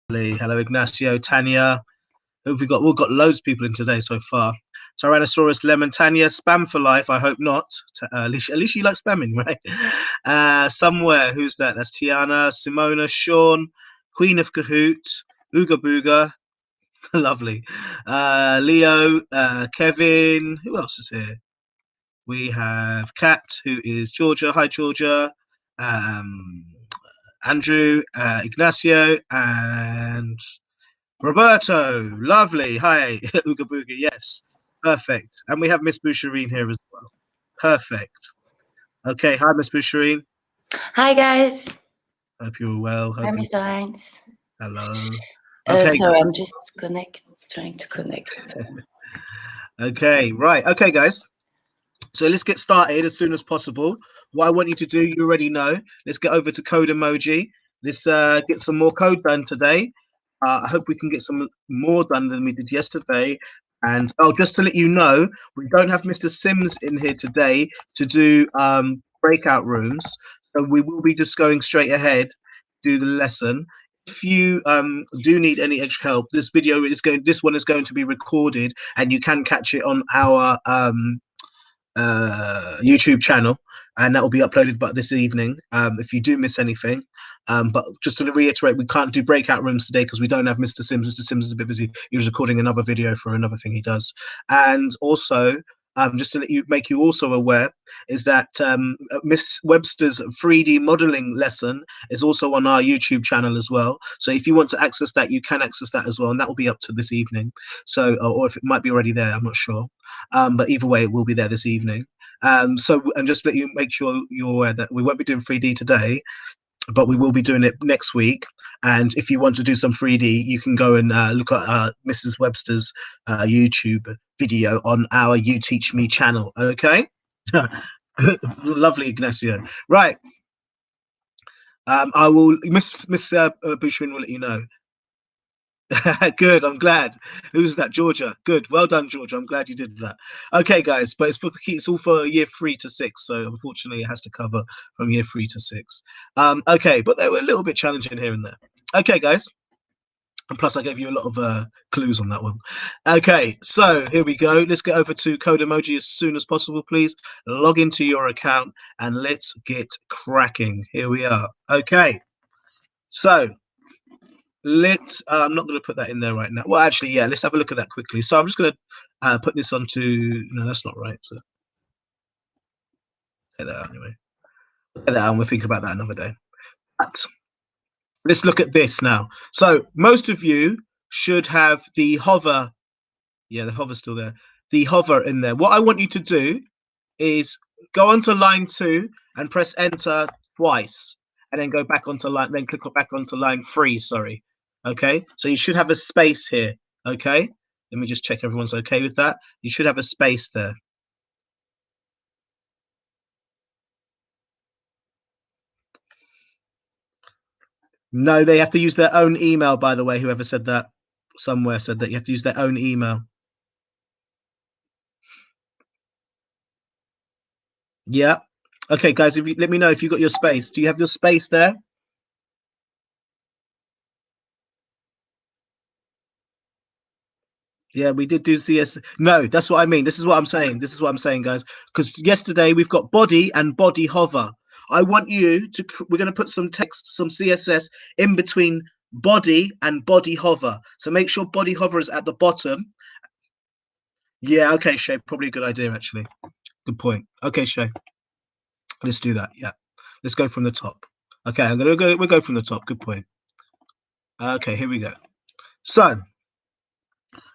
Hello, Ignacio, Tanya. Who have we got? We've got loads of people in today so far. Tyrannosaurus, Lemon, Tanya, spam for life. I hope not. At least you like spamming, right? Somewhere. Who's that? That's Tiana, Simona, Sean, Queen of Kahoot, Ooga Booga. Lovely. Leo, Kevin. Who else is here? We have Kat, who is Georgia. Hi, Georgia. Um, Andrew, Ignacio, and Roberto. Lovely. Hi, Ooga Booga. Yes, perfect. And we have Miss Boucherine here as well. Perfect. Okay. Hi, Miss Boucherine. Hi, guys. Hope you're well. Hi, Mr. Hines. Hello. Okay. Sorry, I'm just trying to connect. Okay. Right. Okay, guys. So let's get started as soon as possible. What I want you to do, you already know. Let's get over to Code Emoji. Let's get some more code done today. I hope we can get some more done than we did yesterday. And just to let you know, we don't have Mr. Sims in here today to do breakout rooms. So we will be just going straight ahead, do the lesson. If you do need any extra help, this one is going to be recorded, and you can catch it on our YouTube channel, and that will be uploaded by this evening if you do miss anything. But just to reiterate, we can't do breakout rooms today because we don't have Mr. Sims. Mr. Sims is a bit busy. He was recording another video for another thing he does. And also, just to make you also aware, is that Miss Webster's 3D modeling lesson is also on our YouTube channel as well. So if you want to access that, you can access that as well, and that will be up to this evening. So, or if it might be already there, I'm not sure. But either way, it will be there this evening. So, and just make sure you're aware that we won't be doing 3D today, but we will be doing it next week. And if you want to do some 3D, you can go and look at Mrs. Webster's YouTube video on our You Teach Me channel. Okay. Lovely, Ignacio. Right. I will, Miss Boucherin will let you know. Good, I'm glad. Who's that? Georgia. Good, well done, Georgia. I'm glad you did that. Okay, guys, but it's all for year 3 to 6, so unfortunately it has to cover from year 3 to 6. Okay, but they were a little bit challenging here and there. Okay, guys, and plus I gave you a lot of clues on that one. Okay, so here we go. Let's get over to Code Emoji as soon as possible, please. Log into your account and let's get cracking. Here we are. Okay, so I'm not going to put that in there right now. Well, actually, yeah, let's have a look at that quickly. So I'm just going to put this onto, no, that's not right. So take that out anyway. Take that out, and we'll think about that another day. But let's look at this now. So most of you should have the hover. Yeah, the hover's still there. The hover in there. What I want you to do is go onto line 2 and press enter twice, and then go back onto line, then click back onto line 3, sorry. Okay, so you should have a space here. Okay, let me just check everyone's okay with that. You should have a space there. No, they have to use their own email, by the way. Whoever said that, somewhere said that you have to use their own email. Yeah. Okay, guys, let me know if you got your space. Do you have your space there? Yeah, we did do CS. No, that's what I mean. This is what I'm saying. This is what I'm saying, guys. Because yesterday we've got body and body hover. I want you to, we're going to put some text, some CSS in between body and body hover. So make sure body hover is at the bottom. Yeah, okay, Shay. Probably a good idea, actually. Good point. Okay, Shay. Let's do that. Yeah. Let's go from the top. Okay, we'll go from the top. Good point. Okay, here we go. So,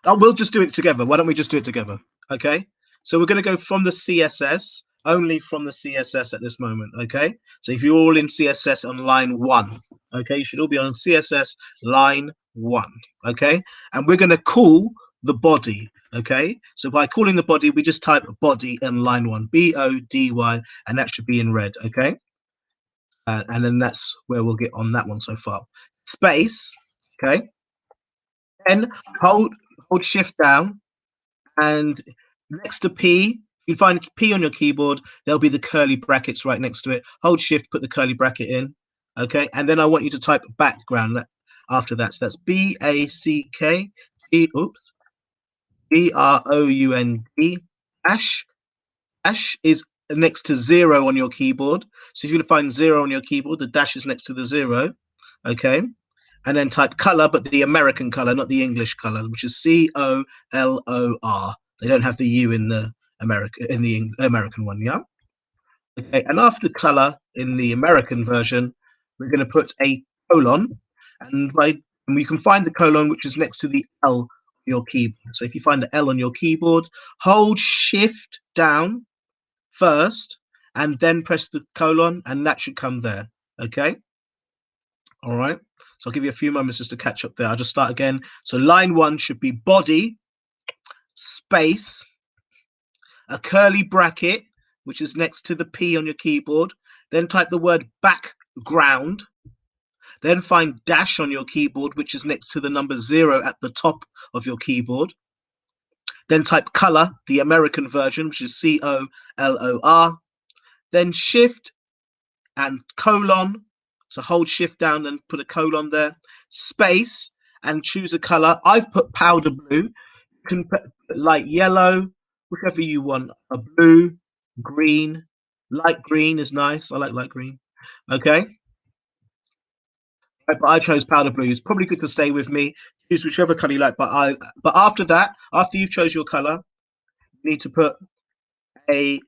we'll just do it together. Why don't we just do it together? Okay. So we're going to go from the CSS, only from the CSS at this moment. Okay. So if you're all in CSS on line 1, okay, you should all be on CSS line 1. Okay. And we're going to call the body. Okay. So by calling the body, we just type body in line 1, BODY, and that should be in red. Okay. And then that's where we'll get on that one so far. Space. Okay. Then hold shift down, and next to P, you find P on your keyboard, there'll be the curly brackets right next to it. Hold shift, put the curly bracket in. Okay, and then I want you to type background. after that. So that's BACK, dash. Dash is next to 0 on your keyboard. So if you find 0 on your keyboard, the dash is next to the 0. Okay. And then type color, but the American color, not the English color, which is COLOR. They don't have the U in the American one, yeah? Okay, and after color in the American version, we're going to put a colon, and you can find the colon which is next to the L on your keyboard. So if you find the L on your keyboard, hold Shift down first, and then press the colon, and that should come there. Okay. All right. So I'll give you a few moments just to catch up there. I'll just start again. So line 1 should be body, space, a curly bracket, which is next to the P on your keyboard. Then type the word background. Then find dash on your keyboard, which is next to the number 0 at the top of your keyboard. Then type color, the American version, which is COLOR. Then shift and colon. So hold shift down and put a colon there. Space and choose a color. I've put powder blue. You can put light yellow, whichever you want. A blue, green, light green is nice. I like light green. Okay. But I chose powder blue. It's probably good to stay with me. Use whichever color you like. But after that, after you've chose your color, you need to put a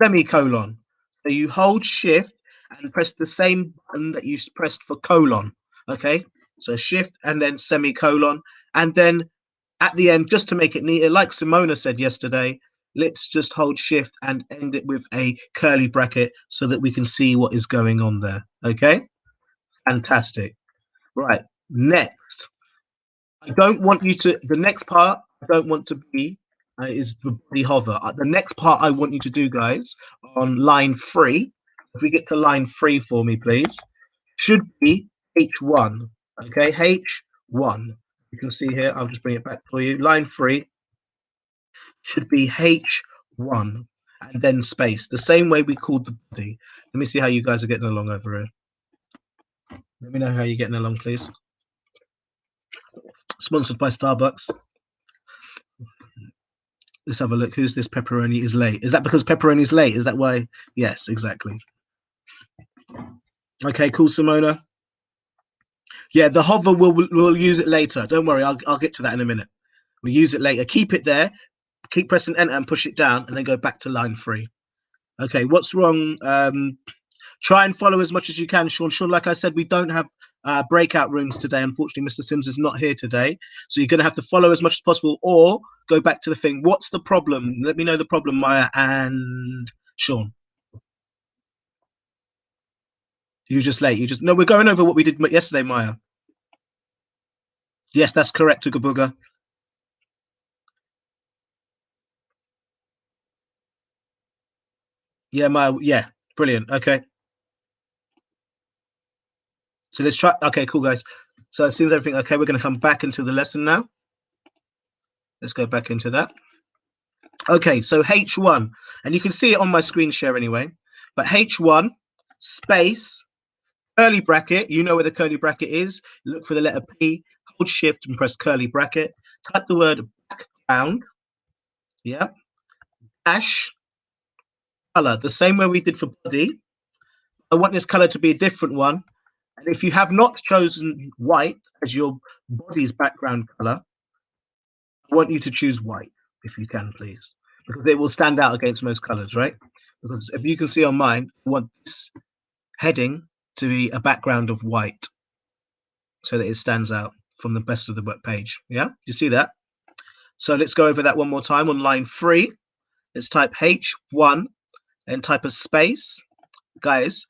semicolon. So you hold shift and press the same button that you pressed for colon. Okay, so shift and then semicolon, and then at the end, just to make it neater, like Simona said yesterday, let's just hold shift and end it with a curly bracket so that we can see what is going on there. Okay, fantastic. Right, next, I don't want you to, the next part I don't want to be is the body hover. The next part I want you to do, guys, on line 3, if we get to line 3 for me, please, should be H1. Okay, H1. You can see here, I'll just bring it back for you. Line 3 should be H1 and then space, the same way we called the body. Let me see how you guys are getting along over here. Let me know how you're getting along, please. Sponsored by Starbucks. Let's have a look. Who's this? Pepperoni is late. Is that because pepperoni is late? Is that why? Yes, exactly. Okay, cool, Simona. Yeah, the hover, we'll use it later. Don't worry, I'll get to that in a minute. We'll use it later. Keep it there. Keep pressing enter and push it down, and then go back to line 3. Okay, what's wrong? Try and follow as much as you can, Sean. Sean, like I said, we don't have breakout rooms today. Unfortunately, Mr. Sims is not here today. So you're going to have to follow as much as possible or go back to the thing. What's the problem? Let me know the problem, Maya and Sean. You're just late. No, we're going over what we did yesterday, Maya. Yes, that's correct, Tugabuga. Yeah, Maya. Yeah, brilliant. Okay. So let's try. Okay, cool, guys. So as soon as everything, okay, we're going to come back into the lesson now. Let's go back into that. Okay, so H1, and you can see it on my screen share anyway, but H1 space, curly bracket, you know where the curly bracket is, look for the letter P, hold shift and press curly bracket, type the word background, yeah, dash, color, the same way we did for body. I want this color to be a different one, and if you have not chosen white as your body's background color, I want you to choose white, if you can, please, because it will stand out against most colors, right? Because if you can see on mine, I want this heading to be a background of white so that it stands out from the best of the web page. Yeah, you see that? So let's go over that one more time on line 3. Let's type H1 and type a space. Guys,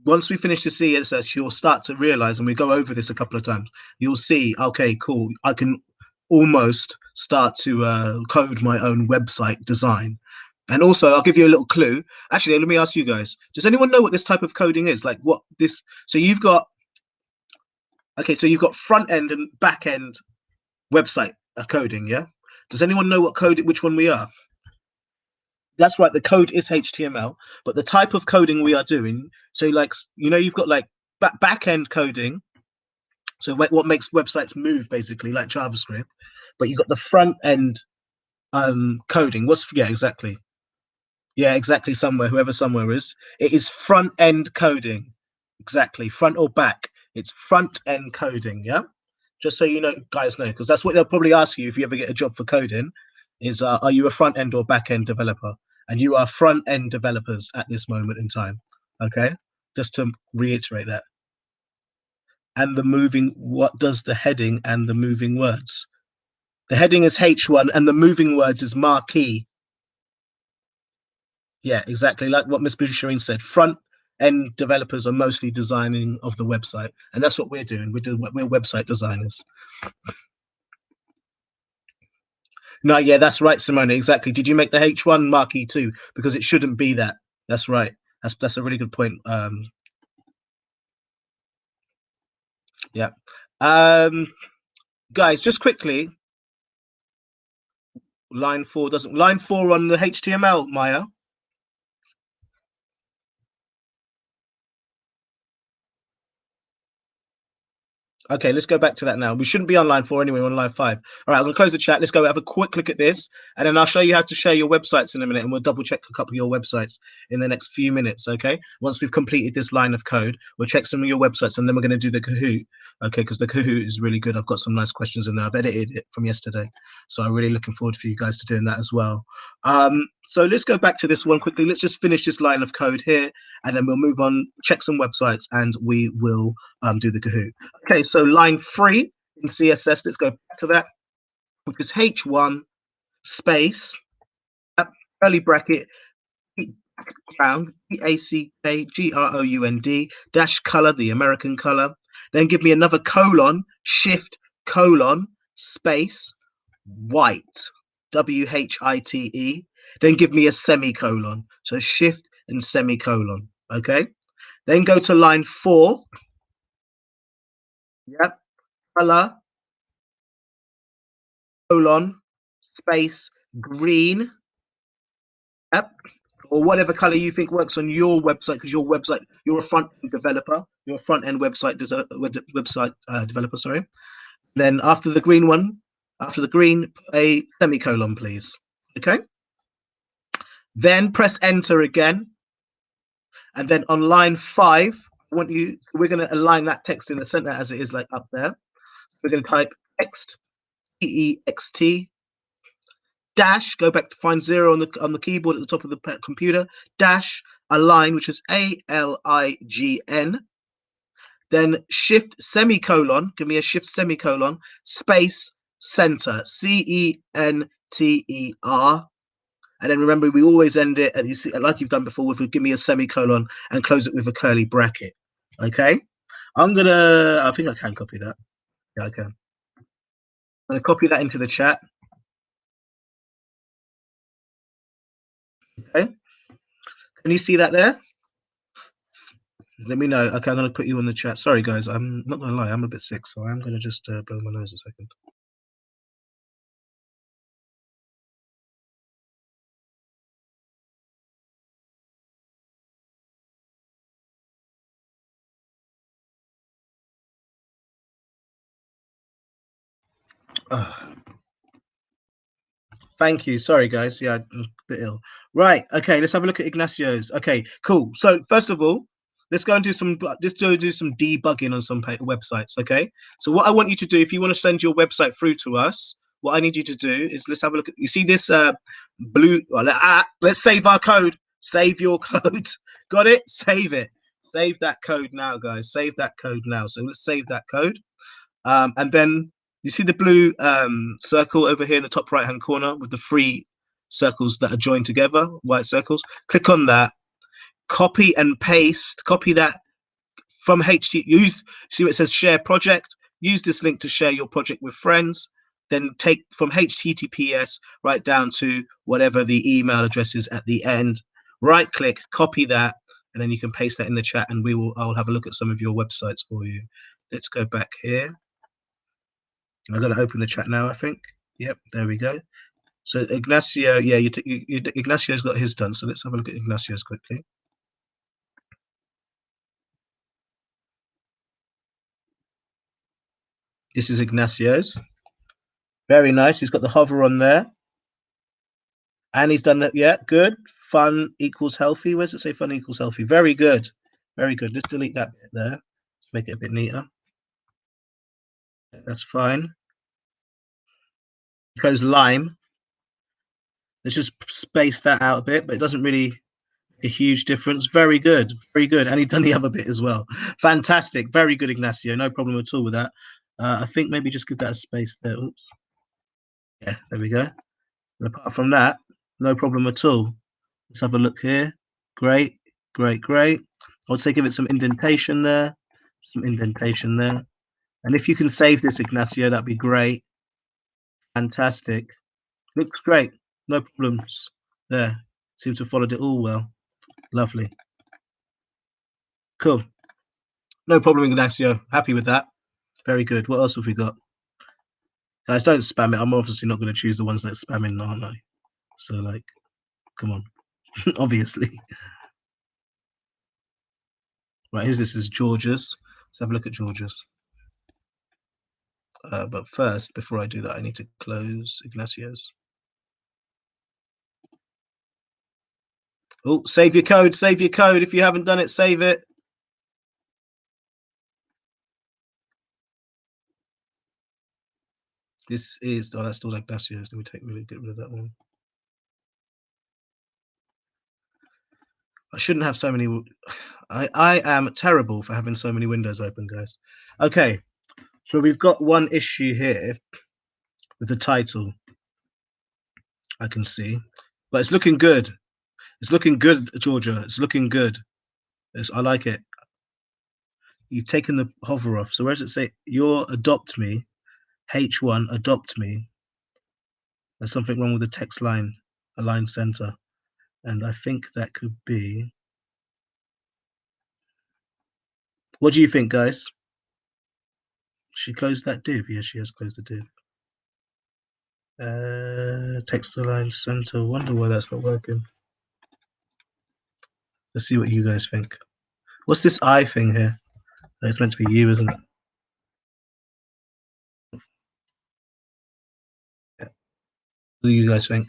once we finish the CSS, you'll start to realize, and we go over this a couple of times, you'll see, okay, cool, I can almost start to code my own website design. And also, I'll give you a little clue. Actually, let me ask you guys, does anyone know what this type of coding is? Like what this, so you've got, okay, so you've got front end and back end website coding, yeah? Does anyone know what code, which one we are? That's right, the code is HTML, but the type of coding we are doing, so like, you know, you've got like back end coding, So what makes websites move, basically, like JavaScript. But you got the front end coding. Exactly. Yeah, exactly. Somewhere, whoever somewhere is, it is front end coding. Exactly, front or back. It's front end coding. Yeah, just so you know, guys know, because that's what they'll probably ask you if you ever get a job for coding. Is are you a front end or back end developer? And you are front end developers at this moment in time. Okay, just to reiterate that. And the moving, what does the heading and the moving words? The heading is H1 and the moving words is marquee. Yeah, exactly. Like what Miss Shireen said, front end developers are mostly designing of the website. And that's what we're doing. We're website designers. No, yeah, that's right, Simone. Exactly. Did you make the H1 marquee too? Because it shouldn't be that. That's right. That's a really good point. Yeah. Guys, just quickly, line 4 on the HTML, Maya. Okay, let's go back to that now. We shouldn't be on line 4 anyway, we're on line 5. All right, I'm going to close the chat. Let's go have a quick look at this, and then I'll show you how to share your websites in a minute, and we'll double check a couple of your websites in the next few minutes, okay? Once we've completed this line of code, we'll check some of your websites, and then we're going to do the Kahoot, okay? Because the Kahoot is really good. I've got some nice questions in there. I've edited it from yesterday, so I'm really looking forward for you guys to doing that as well. So let's go back to this one quickly. Let's just finish this line of code here, and then we'll move on, check some websites, and we will do the Kahoot. Okay, so line 3 in CSS, let's go back to that, which is H1 space, curly bracket, background, BACKGROUND, dash color, the American color. Then give me another colon, shift, colon, space, white, WHITE. Then give me a semicolon. So shift and semicolon, okay? Then go to line 4. Yep, color, colon, space, green. Yep. Or whatever color you think works on your website, because your website, you're a front end developer, you're a front end website developer, sorry. Then after the green one, after the green, a semicolon, please. Okay. Then press enter again. And then on line 5, we're going to align that text in the center as it is, like up there. We're going to type text, TEXT, dash, go back to find 0 on the keyboard at the top of the computer, dash, align, which is ALIGN, then shift semicolon, give me a shift semicolon, space, center, CENTER. And then remember, we always end it, you see, like you've done before, with give me a semicolon and close it with a curly bracket. Okay, I think I can copy that. Yeah, I can. I'm gonna copy that into the chat. Okay, can you see that there? Let me know. Okay, I'm going to put you on the chat. Sorry, guys. I'm not going to lie. I'm a bit sick, so I'm going to just blow my nose a second. Thank you. Sorry, guys. Yeah, I'm a bit ill. Right. Okay, let's have a look at Ignacio's. Okay, cool. So first of all, let's go and do some debugging on some websites. Okay. So what I want you to do, if you want to send your website through to us, what I need you to do is let's have a look at. You see this blue? Well, let's save our code. Save your code. Got it? Save it. Save that code now, guys. Save that code now. So let's save that code. And then you see the blue circle over here in the top right hand corner with the 3 circles that are joined together, white circles. Click on that, copy and paste, copy that from see what it says share project, use this link to share your project with friends, then take from HTTPS right down to whatever the email address is at the end, right click, copy that, and then you can paste that in the chat, and I'll have a look at some of your websites for you. Let's go back here. I'm going to open the chat now, I think. Yep, there we go. So Ignacio, yeah, Ignacio's got his done. So let's have a look at Ignacio's quickly. This is Ignacio's. Very nice. He's got the hover on there. And he's done that. Yeah, good. Fun equals healthy. Where's it say fun equals healthy? Very good. Very good. Let's delete that bit there. Let's make it a bit neater. That's fine. Goes lime. Let's just space that out a bit, but it doesn't really make a huge difference. Very good. Very good. And he's done the other bit as well. Fantastic. Very good, Ignacio. No problem at all with that. I think maybe just give that a space there. Oops. Yeah, there we go. And apart from that, no problem at all. Let's have a look here. Great, great, great. I would say give it some indentation there. Some indentation there. And if you can save this, Ignacio, that'd be great. Fantastic. Looks great. No problems there. Seems to have followed it all well. Lovely. Cool. No problem, Ignacio. Happy with that. Very good. What else have we got? Guys, don't spam it. I'm obviously not going to choose the ones that are spamming, aren't I? So, like, come on. Obviously. Right, who's this? Is George's. Let's have a look at George's. But first, before I do that, I need to close Ignacio's. Oh, save your code. Save your code. If you haven't done it, save it. This is, oh, that's still Ignacio's. Let me get rid of that one. I shouldn't have so many. I am terrible for having so many windows open, guys. Okay, so we've got one issue here with the title. I can see, but it's looking good. It's looking good, Georgia. It's looking good. I like it. You've taken the hover off. So where does it say your adopt me? H1 adopt me. There's something wrong with the text line, align center. And I think that could be. What do you think, guys? She closed that div. Yes, she has closed the div. Text align center. Wonder why that's not working. Let's see what you guys think. What's this I thing here? It's meant to be you, isn't it? Yeah. What do you guys think?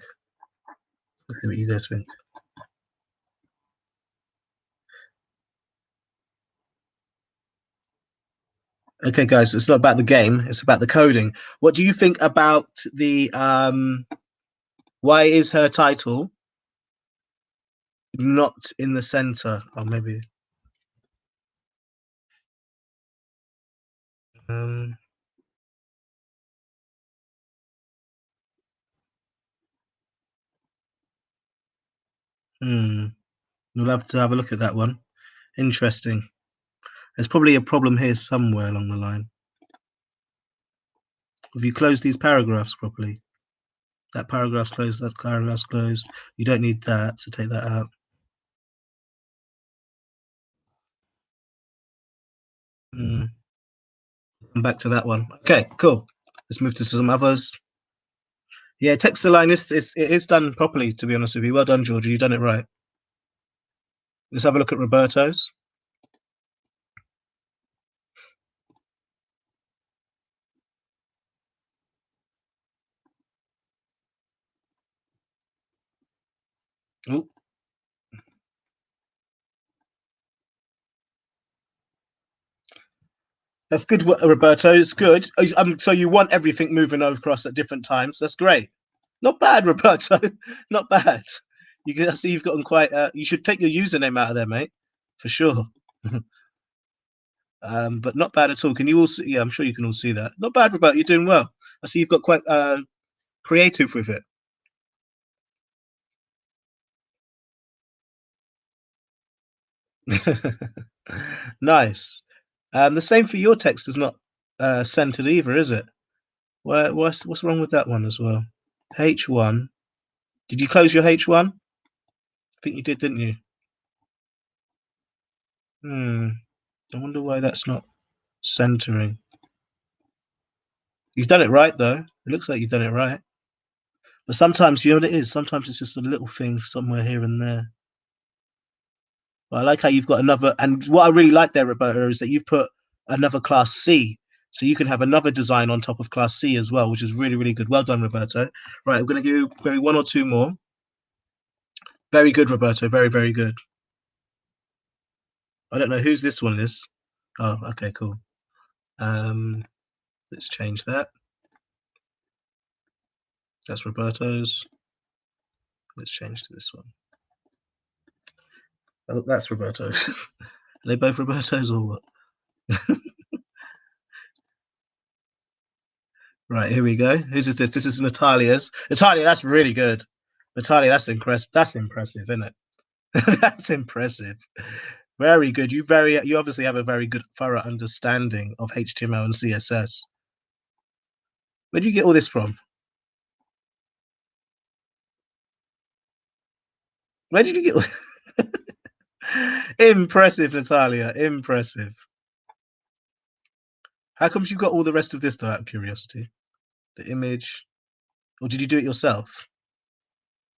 Let's see what you guys think. Okay, guys, it's not about the game. It's about the coding. What do you think about the why is her title not in the center? Or maybe We'll have to have a look at that one. Interesting. There's probably a problem here somewhere along the line. Have you closed these paragraphs properly? That paragraph's closed, that paragraph's closed. You don't need that, so take that out. Come back to that one. Okay, cool. Let's move to some others. Yeah, text align is done properly, to be honest with you. Well done, Georgia. You've done it right. Let's have a look at Roberto's. Oh. That's good, Roberto. It's good. So you want everything moving across at different times. That's great. Not bad, Roberto. Not bad. You can see you've gotten quite. You should take your username out of there, mate, for sure. But not bad at all. Can you all see? Yeah, I'm sure you can all see that. Not bad, Roberto. You're doing well. I see you've got quite creative with it. Nice. The same for your text is not centered either, is it? What's wrong with that one as well? H1. Did you close your H1? I think you did, didn't you? I wonder why that's not centering. You've done it right, though. It looks like you've done it right. But sometimes, you know what it is? Sometimes it's just a little thing somewhere here and there. But I like how you've got another, and what I really like there, Roberta, is that you've put another class C. So you can have another design on top of class C as well, which is really, really good. Well done, Roberto. Right, I'm going to give you maybe one or two more. Very good, Roberto. Very, very good. I don't know whose this one is. Oh, okay, cool. Let's change that. That's Roberto's. Let's change to this one. Oh, that's Roberto's. Are they both Roberto's or what? Right, here we go. Whose is this? This is Natalia's. Natalia, that's really good. Natalia, that's impressive. That's impressive, isn't it? That's impressive. Very good. You obviously have a very good thorough understanding of HTML and CSS. Where do you get all this from? Where did you get impressive, Natalia? Impressive. How comes you got all the rest of this though, out of curiosity? The image. Or did you do it yourself?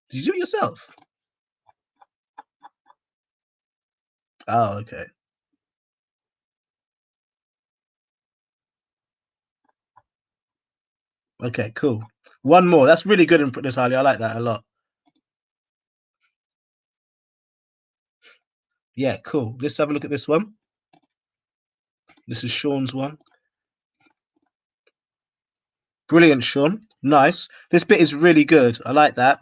Did you do it yourself? Oh, okay. Okay, cool. One more. That's really good, Natalia. I like that a lot. Yeah, cool. Let's have a look at this one. This is Sean's one. Brilliant, Sean. Nice. This bit is really good. I like that.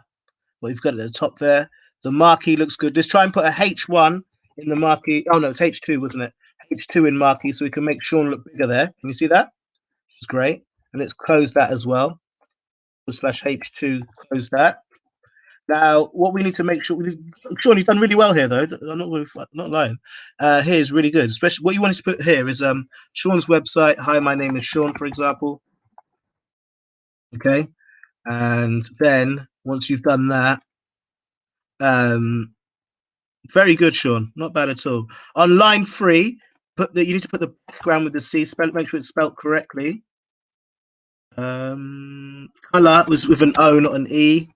What you've got at the top there. The marquee looks good. Let's try and put a H1 in the marquee. Oh, no, it's H2, wasn't it? H2 in marquee, so we can make Sean look bigger there. Can you see that? It's great. And let's close that as well. Slash H2, close that. Now, what we need to make sure, Sean, you've done really well here, though. I'm not lying. Here is really good. Especially what you wanted to put here is Sean's website. Hi, my name is Sean, for example. Okay, and then once you've done that, very good, Sean. Not bad at all. On line 3, you need to put the background with the C. Make sure it's spelled correctly. Color was with an O, not an E,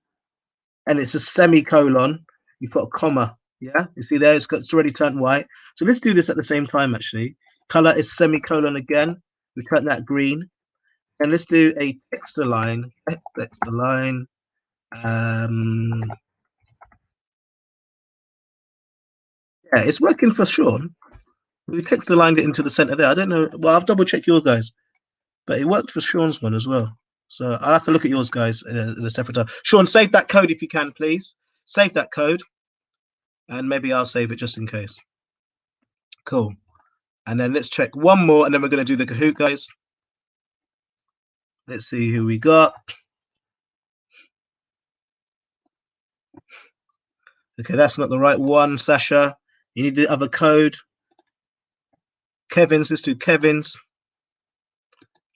and it's a semicolon. You've got a comma. Yeah, you see there, it's already turned white. So let's do this at the same time, actually. Color is semicolon again. We turn that green. And let's do a text align. Text align. Yeah, it's working for Sean. We text aligned it into the center there. I don't know. Well, I'll double check your guys, but it worked for Sean's one as well. So I'll have to look at yours, guys, at a separate time. Sean, save that code if you can, please. Save that code, and maybe I'll save it just in case. Cool. And then let's check one more, and then we're going to do the Kahoot, guys. Let's see who we got. Okay, that's not the right one, Sasha. You need the other code. Kevin's, let's do Kevin's.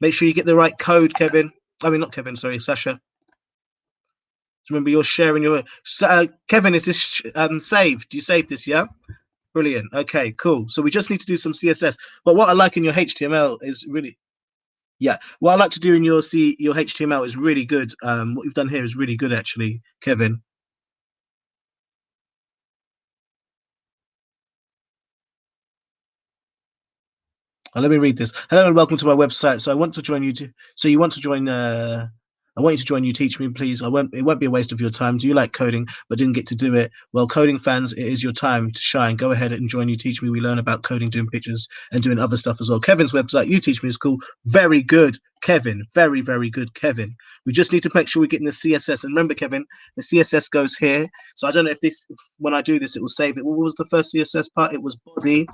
Make sure you get the right code, Kevin. I mean, not Kevin, sorry, Sasha. Remember, you're sharing your. Kevin, is this saved? Do you save this? Yeah. Brilliant. Okay, cool. So we just need to do some CSS. But what I like in your HTML is really, yeah. What I like to do in your HTML is really good. What you've done here is really good, actually, Kevin. Let me read this. Hello and welcome to my website. So I want to join you. So you want to join? I want you to join You Teach Me, please. It won't be a waste of your time. Do you like coding but didn't get to do it? Well, coding fans, it is your time to shine. Go ahead and join You Teach Me. We learn about coding, doing pictures, and doing other stuff as well. Kevin's website, You Teach Me, is cool. Very good, Kevin. Very, very good, Kevin. We just need to make sure we're getting the CSS. And remember, Kevin, the CSS goes here. So I don't know if when I do this, it will save it. What was the first CSS part? It was body,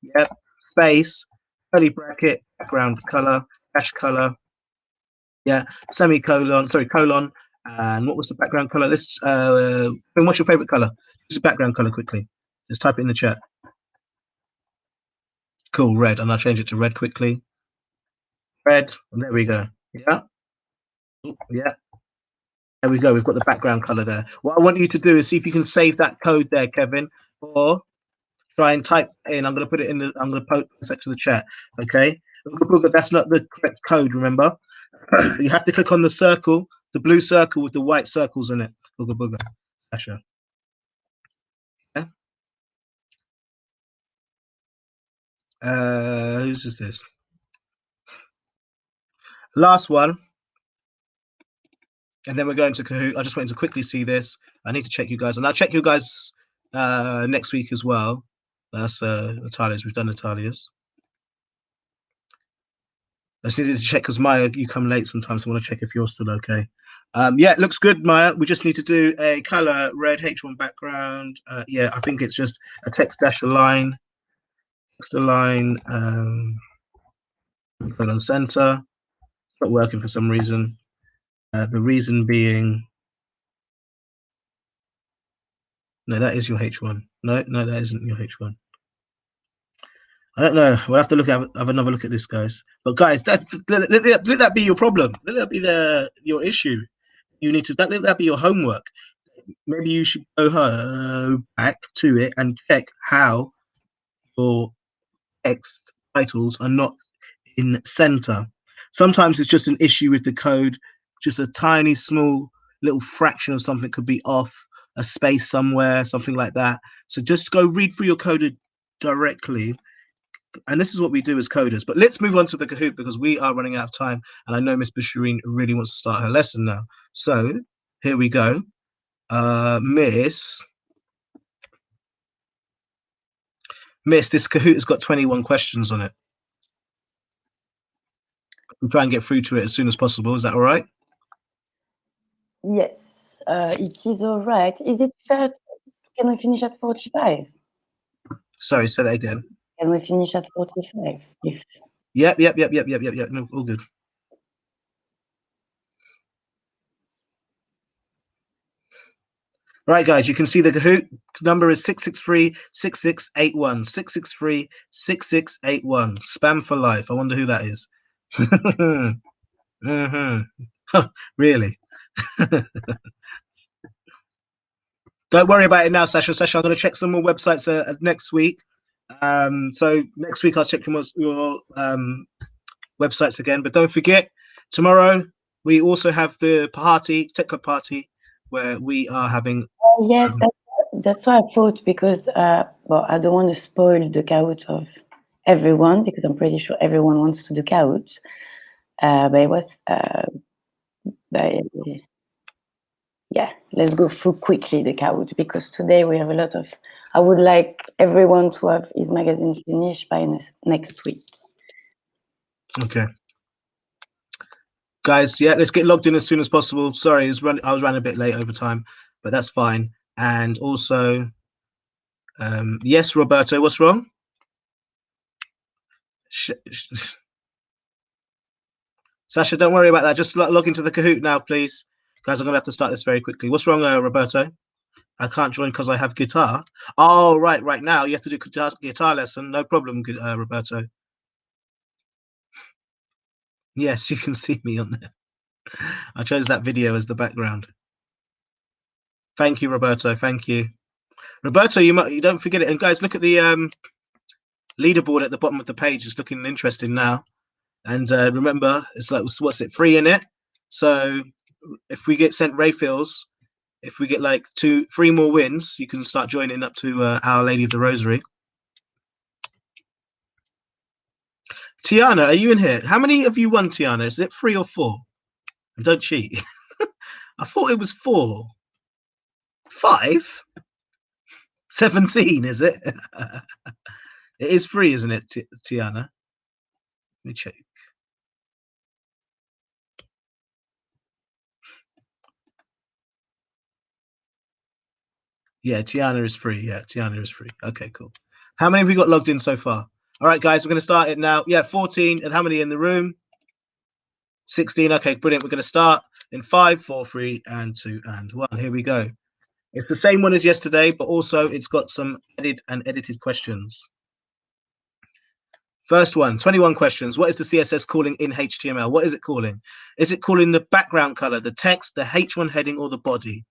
yeah, face, curly bracket, background color, dash color, yeah, semicolon, sorry, colon, and what was the background color? Let's, what's your favorite color? Just a background color quickly. Just type it in the chat. Cool, red, and I'll change it to red quickly. Red, and there we go. Yeah, yeah. There we go. We've got the background color there. What I want you to do is see if you can save that code there, Kevin, or try and type in. I'm going to put it in. I'm going to post it to the chat. Okay. That's not the correct code. Remember, you have to click on the circle, the blue circle with the white circles in it. Booga booga. Sasha. Yeah. Whose is this? Last one. And then we're going to Kahoot. I just wanted to quickly see this. I need to check you guys. And I'll check you guys next week as well. That's Natalia's. We've done Natalia's. I just needed to check because Maya, you come late sometimes. So I want to check if you're still okay. Yeah, it looks good, Maya. We just need to do a color red H1 background. Yeah, I think it's just a text dash align. Text align. Colon center. It's not working for some reason. The reason being, no, that is your H1. No, that isn't your H1. I don't know. We'll have to have another look at this, guys. But guys, let that be your problem. Let that be your issue. You need to let that be your homework. Maybe you should go back to it and check how your text titles are not in center. Sometimes it's just an issue with the code. Just a tiny, small, little fraction of something could be off, a space somewhere, something like that. So just go read through your code directly. And this is what we do as coders. But let's move on to the Kahoot because we are running out of time. And I know Miss Bashireen really wants to start her lesson now. So here we go. Miss, this Kahoot has got 21 questions on it. We'll try and get through to it as soon as possible. Is that all right? Yes, it is all right. Is it fair? Can we finish at 45? Sorry, say that again. Can we finish at 45? Yep. No, all good. Right, guys, you can see the Kahoot number is 663-6681. 663-6681. Spam for life. I wonder who that is. Really? Don't worry about it now, Sasha. Sasha, I'm going to check some more websites next week. So next week I'll check your websites again. But don't forget, tomorrow we also have the party, Tech Club party, where we are having. Yes, that's what I thought because well, I don't want to spoil the Kahoot of everyone because I'm pretty sure everyone wants to do Kahoot. But it was, yeah, let's go through quickly the Kahoot because today we have a lot of. I would like everyone to have his magazine finished by next week. Okay. Guys, yeah, let's get logged in as soon as possible. Sorry, I was running a bit late over time, but that's fine. And also, yes, Roberto, what's wrong? Sasha, don't worry about that. Just log into the Kahoot now, please. Guys, I'm going to have to start this very quickly. What's wrong, Roberto? I can't join because I have guitar. Oh, right now. You have to do guitar lesson. No problem, Roberto. Yes, you can see me on there. I chose that video as the background. Thank you, Roberto. Thank you. Roberto, you don't forget it. And guys, look at the leaderboard at the bottom of the page. It's looking interesting now. And remember, it's like, what's it, free in it? So if we get sent refills, if we get like 3 more wins, you can start joining up to Our Lady of the Rosary. Tiana, are you in here? How many of you won, Tiana? Is it 3 or 4? Don't cheat. I thought it was 4. 5? 17, is it? It is 3, isn't it, Tiana? Let me check. Yeah, Tiana is 3. Yeah, Tiana is 3. Okay, cool. How many have we got logged in so far? All right, guys, we're going to start it now. Yeah, 14. And how many in the room? 16. Okay, brilliant. We're going to start in 5, 4, 3, and 2, and 1. Here we go. It's the same one as yesterday, but also it's got some edited questions. First one, 21 questions. What is the CSS calling in HTML? What is it calling? Is it calling the background color, the text, the H1 heading, or the body?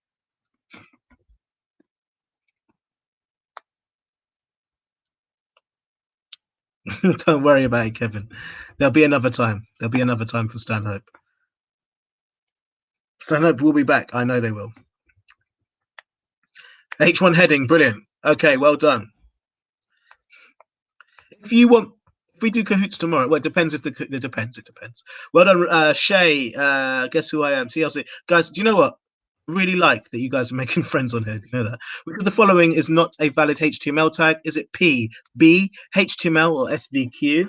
Don't worry about it, Kevin. There'll be another time. There'll be another time for Stanhope. Stanhope will be back. I know they will. H1 heading, brilliant. Okay, well done. If you want we do cahoots tomorrow. Well, it depends if it depends. It depends. Well done, Shay. Guess who I am? TLC guys. Do you know what? Really like that you guys are making friends on here. You know that. Which of the following is not a valid HTML tag? Is it P, B, HTML, or SVQ?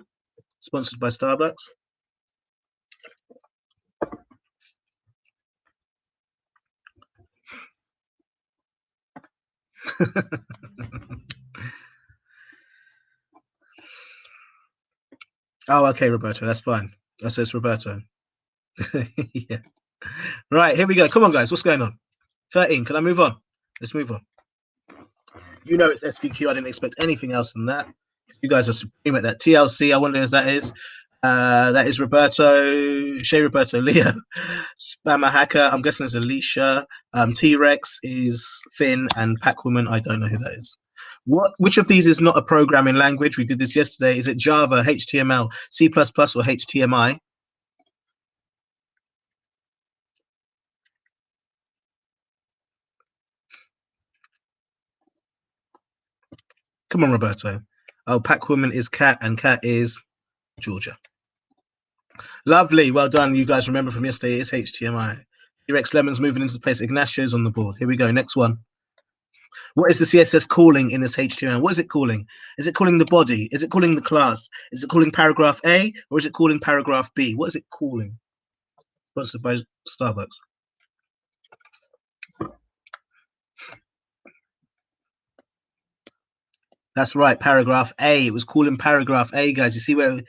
Sponsored by Starbucks. Oh, okay, Roberto. That's fine. That says Roberto. Yeah. Right, here we go. Come on, guys. What's going on? 13. Can I move on? Let's move on. You know it's SVQ. I didn't expect anything else than that. You guys are supreme at that. TLC, I wonder who that is. That is Roberto, Shay Roberto, Leo, Spammer Hacker. I'm guessing it's Alicia. T-Rex is Finn, and Packwoman. I don't know who that is. Which of these is not a programming language? We did this yesterday. Is it Java, HTML, C++, or HTMI? Come on, Roberto. Oh, Packwoman is Cat, and Cat is Georgia. Lovely. Well done. You guys remember from yesterday, it's HTMI. T-Rex Lemon's moving into place. Ignacio's on the board. Here we go. Next one. What is the CSS calling in this HTML? What is it calling? Is it calling the body? Is it calling the class? Is it calling paragraph A? Or is it calling paragraph B? What is it calling? Sponsored by Starbucks. That's right, paragraph A. It was calling paragraph A, guys. You see where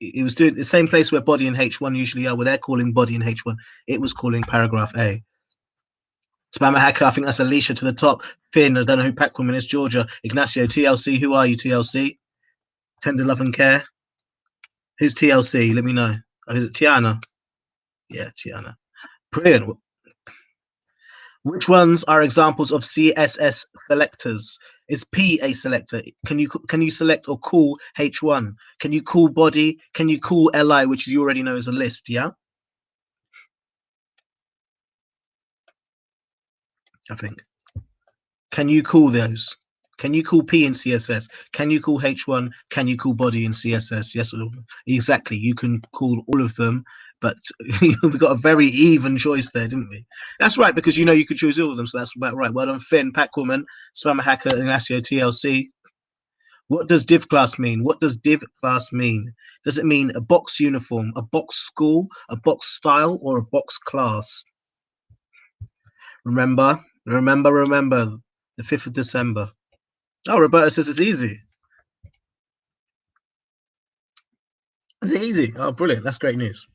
it was doing the same place where body and H1 usually are, where they're calling body and H1. It was calling paragraph A. Spammer Hacker, I think that's Alicia to the top. Finn, I don't know who Packwoman is. Georgia, Ignacio, TLC. Who are you, TLC? Tender Love and Care. Who's TLC? Let me know. Oh, is it Tiana? Yeah, Tiana. Brilliant. Which ones are examples of CSS selectors? Is P a selector? Can you select or call H1? Can you call body? Can you call LI, which you already know is a list? Yeah. I think. Can you call those? Can you call P in CSS? Can you call H1? Can you call body in CSS? Yes, exactly. You can call all of them, but we got a very even choice there, didn't we? That's right, because you know you could choose all of them, so that's about right. Well done, Finn, Packwoman, Spammer Hacker, Ignacio, TLC. What does div class mean? What does div class mean? Does it mean a box uniform, a box school, a box style, or a box class? Remember, the 5th of December. Oh, Roberta says it's easy. Is it easy? Oh, brilliant. That's great news.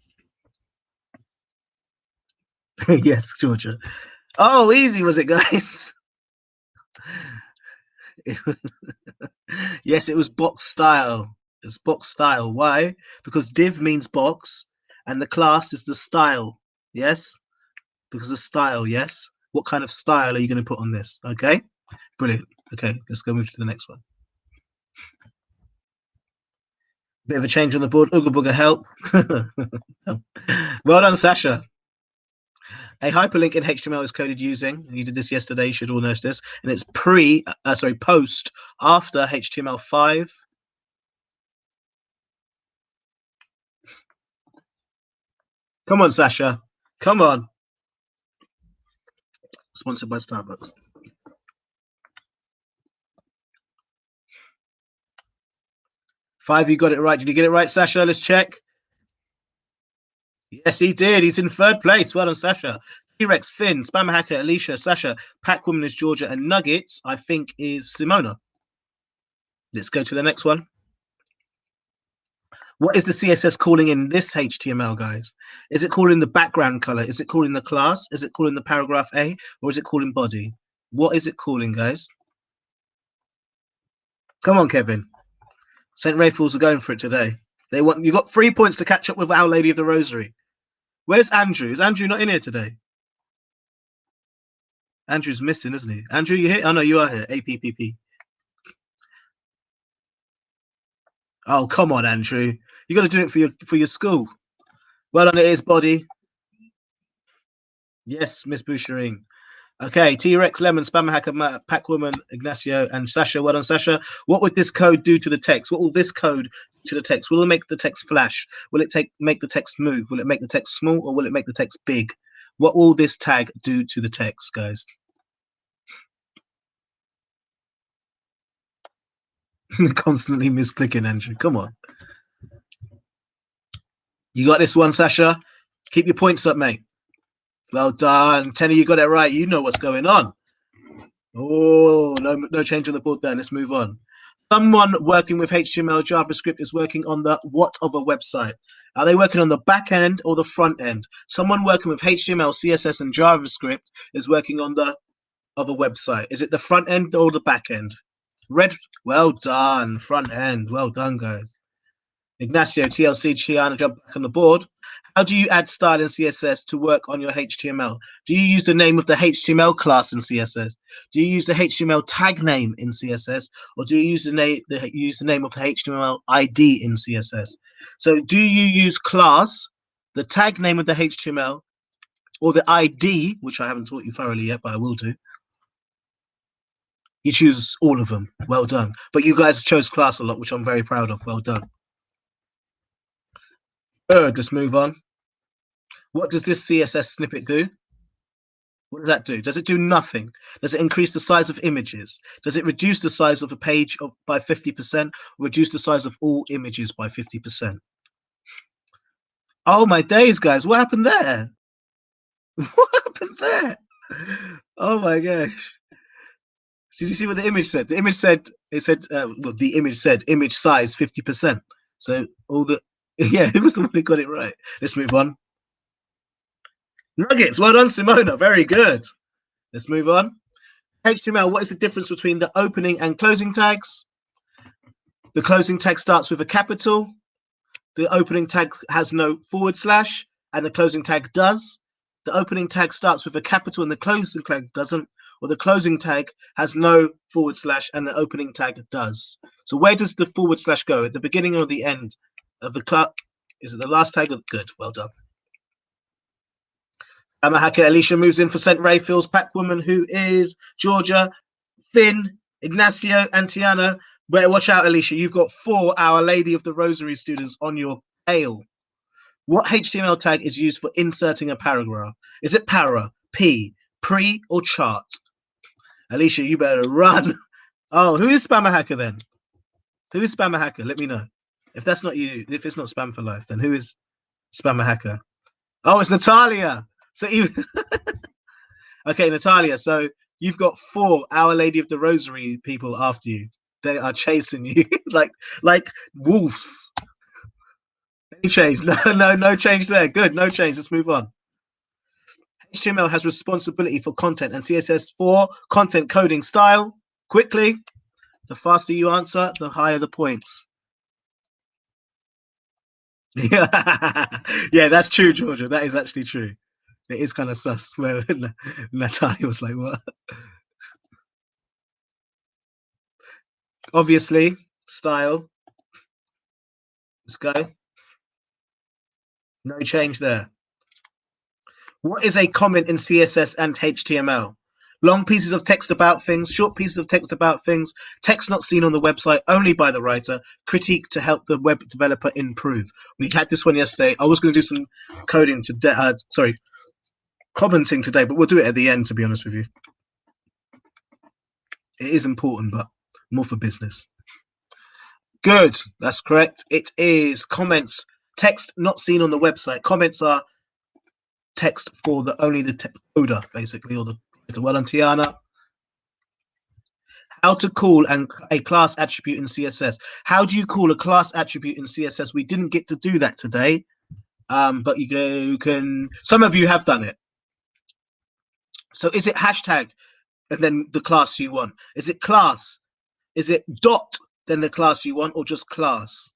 Yes, Georgia. Oh, easy was it, guys? Yes, it was box style. It's box style. Why? Because div means box and the class is the style. Yes? Because of style, yes? What kind of style are you going to put on this? Okay? Brilliant. Okay, let's go move to the next one. Bit of a change on the board. Ooga booga help. Well done, Sasha. A hyperlink in HTML is coded using, you did this yesterday, you should all know this, and it's post after HTML5. Come on, Sasha. Come on. Sponsored by Starbucks. 5, you got it right. Did you get it right, Sasha? Let's check. Yes, he did. He's in 3rd place. Well done, Sasha. T-Rex, Finn, Spammer Hacker, Alicia, Sasha, Packwoman is Georgia, and Nuggets, I think, is Simona. Let's go to the next one. What is the CSS calling in this HTML, guys? Is it calling the background color? Is it calling the class? Is it calling the paragraph A? Or is it calling body? What is it calling, guys? Come on, Kevin. St. Raphael's are going for it today. You got 3 points to catch up with Our Lady of the Rosary. Where's Andrew? Is Andrew not in here today? Andrew's missing, isn't he? Andrew, you here? Oh, no, you are here. APPP. Oh, come on, Andrew. You got to do it for your school. Well done, it is body. Yes, Miss Boucherine. Okay, T-Rex, Lemon, Spammer Hacker, Packwoman, Ignacio, and Sasha. Well done, Sasha. What would this code do to the text? What will this code do to the text? Will it make the text flash? Will it make the text move? Will it make the text small, or will it make the text big? What will this tag do to the text, guys? Constantly misclicking, Andrew. Come on. You got this one, Sasha. Keep your points up, mate. Well done. Tenny, you got it right. You know what's going on. Oh, no change on the board there. Let's move on. Someone working with HTML, JavaScript is working on the what of a website? Are they working on the back end or the front end? Someone working with HTML, CSS, and JavaScript is working on the of a website. Is it the front end or the back end? Red, well done. Front end, well done, guys. Ignacio, TLC, Chiana, jump back on the board. How do you add style in CSS to work on your HTML? Do you use the name of the HTML class in CSS? Do you use the HTML tag name in CSS? Or do you use the name of the HTML ID in CSS? So do you use class, the tag name of the HTML, or the ID, which I haven't taught you thoroughly yet, but I will do? You choose all of them. Well done. But you guys chose class a lot, which I'm very proud of. Well done. Good, let's move on. What does this CSS snippet do? What does that do? Does it do nothing? Does it increase the size of images? Does it reduce the size of a page by 50%? Or reduce the size of all images by 50%? Oh my days, guys, what happened there? What happened there? Oh my gosh. Did you see what the image said? The image said, well, the image said image size 50%. So all the, yeah, it was the one who got it right. Let's move on. Nuggets, well done, Simona. Very good. Let's move on. HTML, what is the difference between the opening and closing tags? The closing tag starts with a capital. The opening tag has no forward slash, and the closing tag does. The opening tag starts with a capital and the closing tag doesn't, or the closing tag has no forward slash and the opening tag does. So where does the forward slash go? At the beginning or the end of the club? Is it the last tag? Good, well done. Hacker, Alicia moves in for St. Ray, Phil's Packwoman, who is Georgia, Finn, Ignacio, and Tiana. Better watch out, Alicia. You've got 4 Our Lady of the Rosary students on your tail. What HTML tag is used for inserting a paragraph? Is it para, p, pre, or chart? Alicia, you better run. Oh, who is Spammer Hacker then? Who is Spammer Hacker? Let me know. If that's not you, if it's not Spam for Life, then who is Spammer Hacker? Oh, it's Natalia. So even okay, Natalia. So you've got 4 Our Lady of the Rosary people after you. They are chasing you like wolves. Any change? No change there. Good, no change. Let's move on. HTML has responsibility for content and CSS for content coding style. Quickly, the faster you answer, the higher the points. Yeah, that's true, Georgia. That is actually true. It is kind of sus where Natalia was like, what? Obviously, style. Let's go. No change there. What is a comment in CSS and HTML? Long pieces of text about things, short pieces of text about things, text not seen on the website, only by the writer, critique to help the web developer improve. We had this one yesterday. I was going to do some coding today, commenting today, but we'll do it at the end, to be honest with you. It is important, but more for business. Good, that's correct. It is comments, text not seen on the website. Comments are text for only the coder, basically, or the well done, Tiana. How to call a class attribute in CSS. How do you call a class attribute in CSS? We didn't get to do that today, but you can. Some of you have done it. So is it hashtag and then the class you want? Is it class? Is it dot then the class you want, or just class?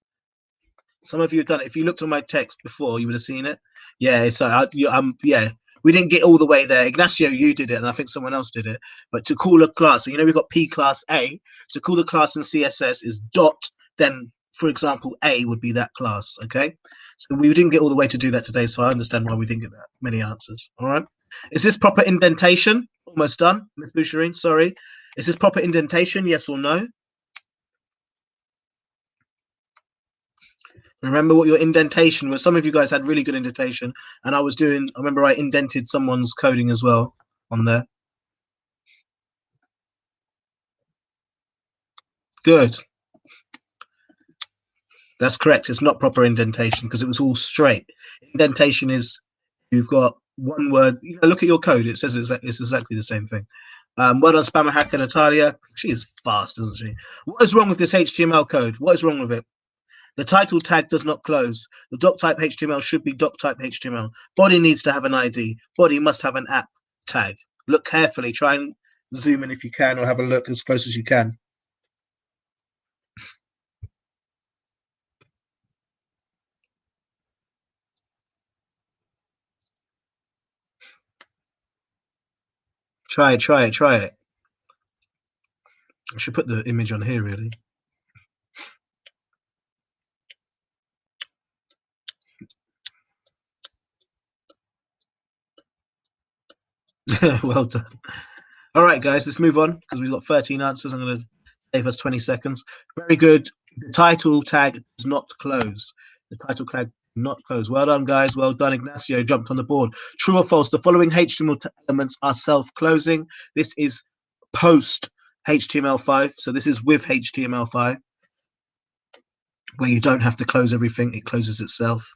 Some of you have done it. If you looked on my text before, you would have seen it. Yeah, so yeah, we didn't get all the way there. Ignacio, you did it, and I think someone else did it. But to call a class, so we've got P class A. To call the class in CSS is dot, then, for example, A would be that class, okay? So we didn't get all the way to do that today, so I understand why we didn't get that many answers, all right? Is this proper indentation? Almost done, Ms. Boucherine, sorry. Is this proper indentation, yes or no? Remember what your indentation was. Some of you guys had really good indentation, and I remember I indented someone's coding as well on there. Good. That's correct. It's not proper indentation because it was all straight. Indentation is you've got one word. Look at your code. It says it's exactly the same thing. Well done, Spammer Hacker Natalia. She is fast, isn't she? What is wrong with this HTML code? What is wrong with it? The title tag does not close. The doc type HTML should be doc type HTML. Body needs to have an ID. Body must have an app tag. Look carefully. Try and zoom in if you can, or have a look as close as you can. Try it. I should put the image on here, really. Well done. All right, guys, let's move on because we've got 13 answers. I'm going to save us 20 seconds. Very good. The title tag does not close. The title tag not close. Well done, guys. Well done. Ignacio jumped on the board. True or false? The following HTML elements are self-closing. This is post HTML5. So this is with HTML5, where you don't have to close everything. It closes itself.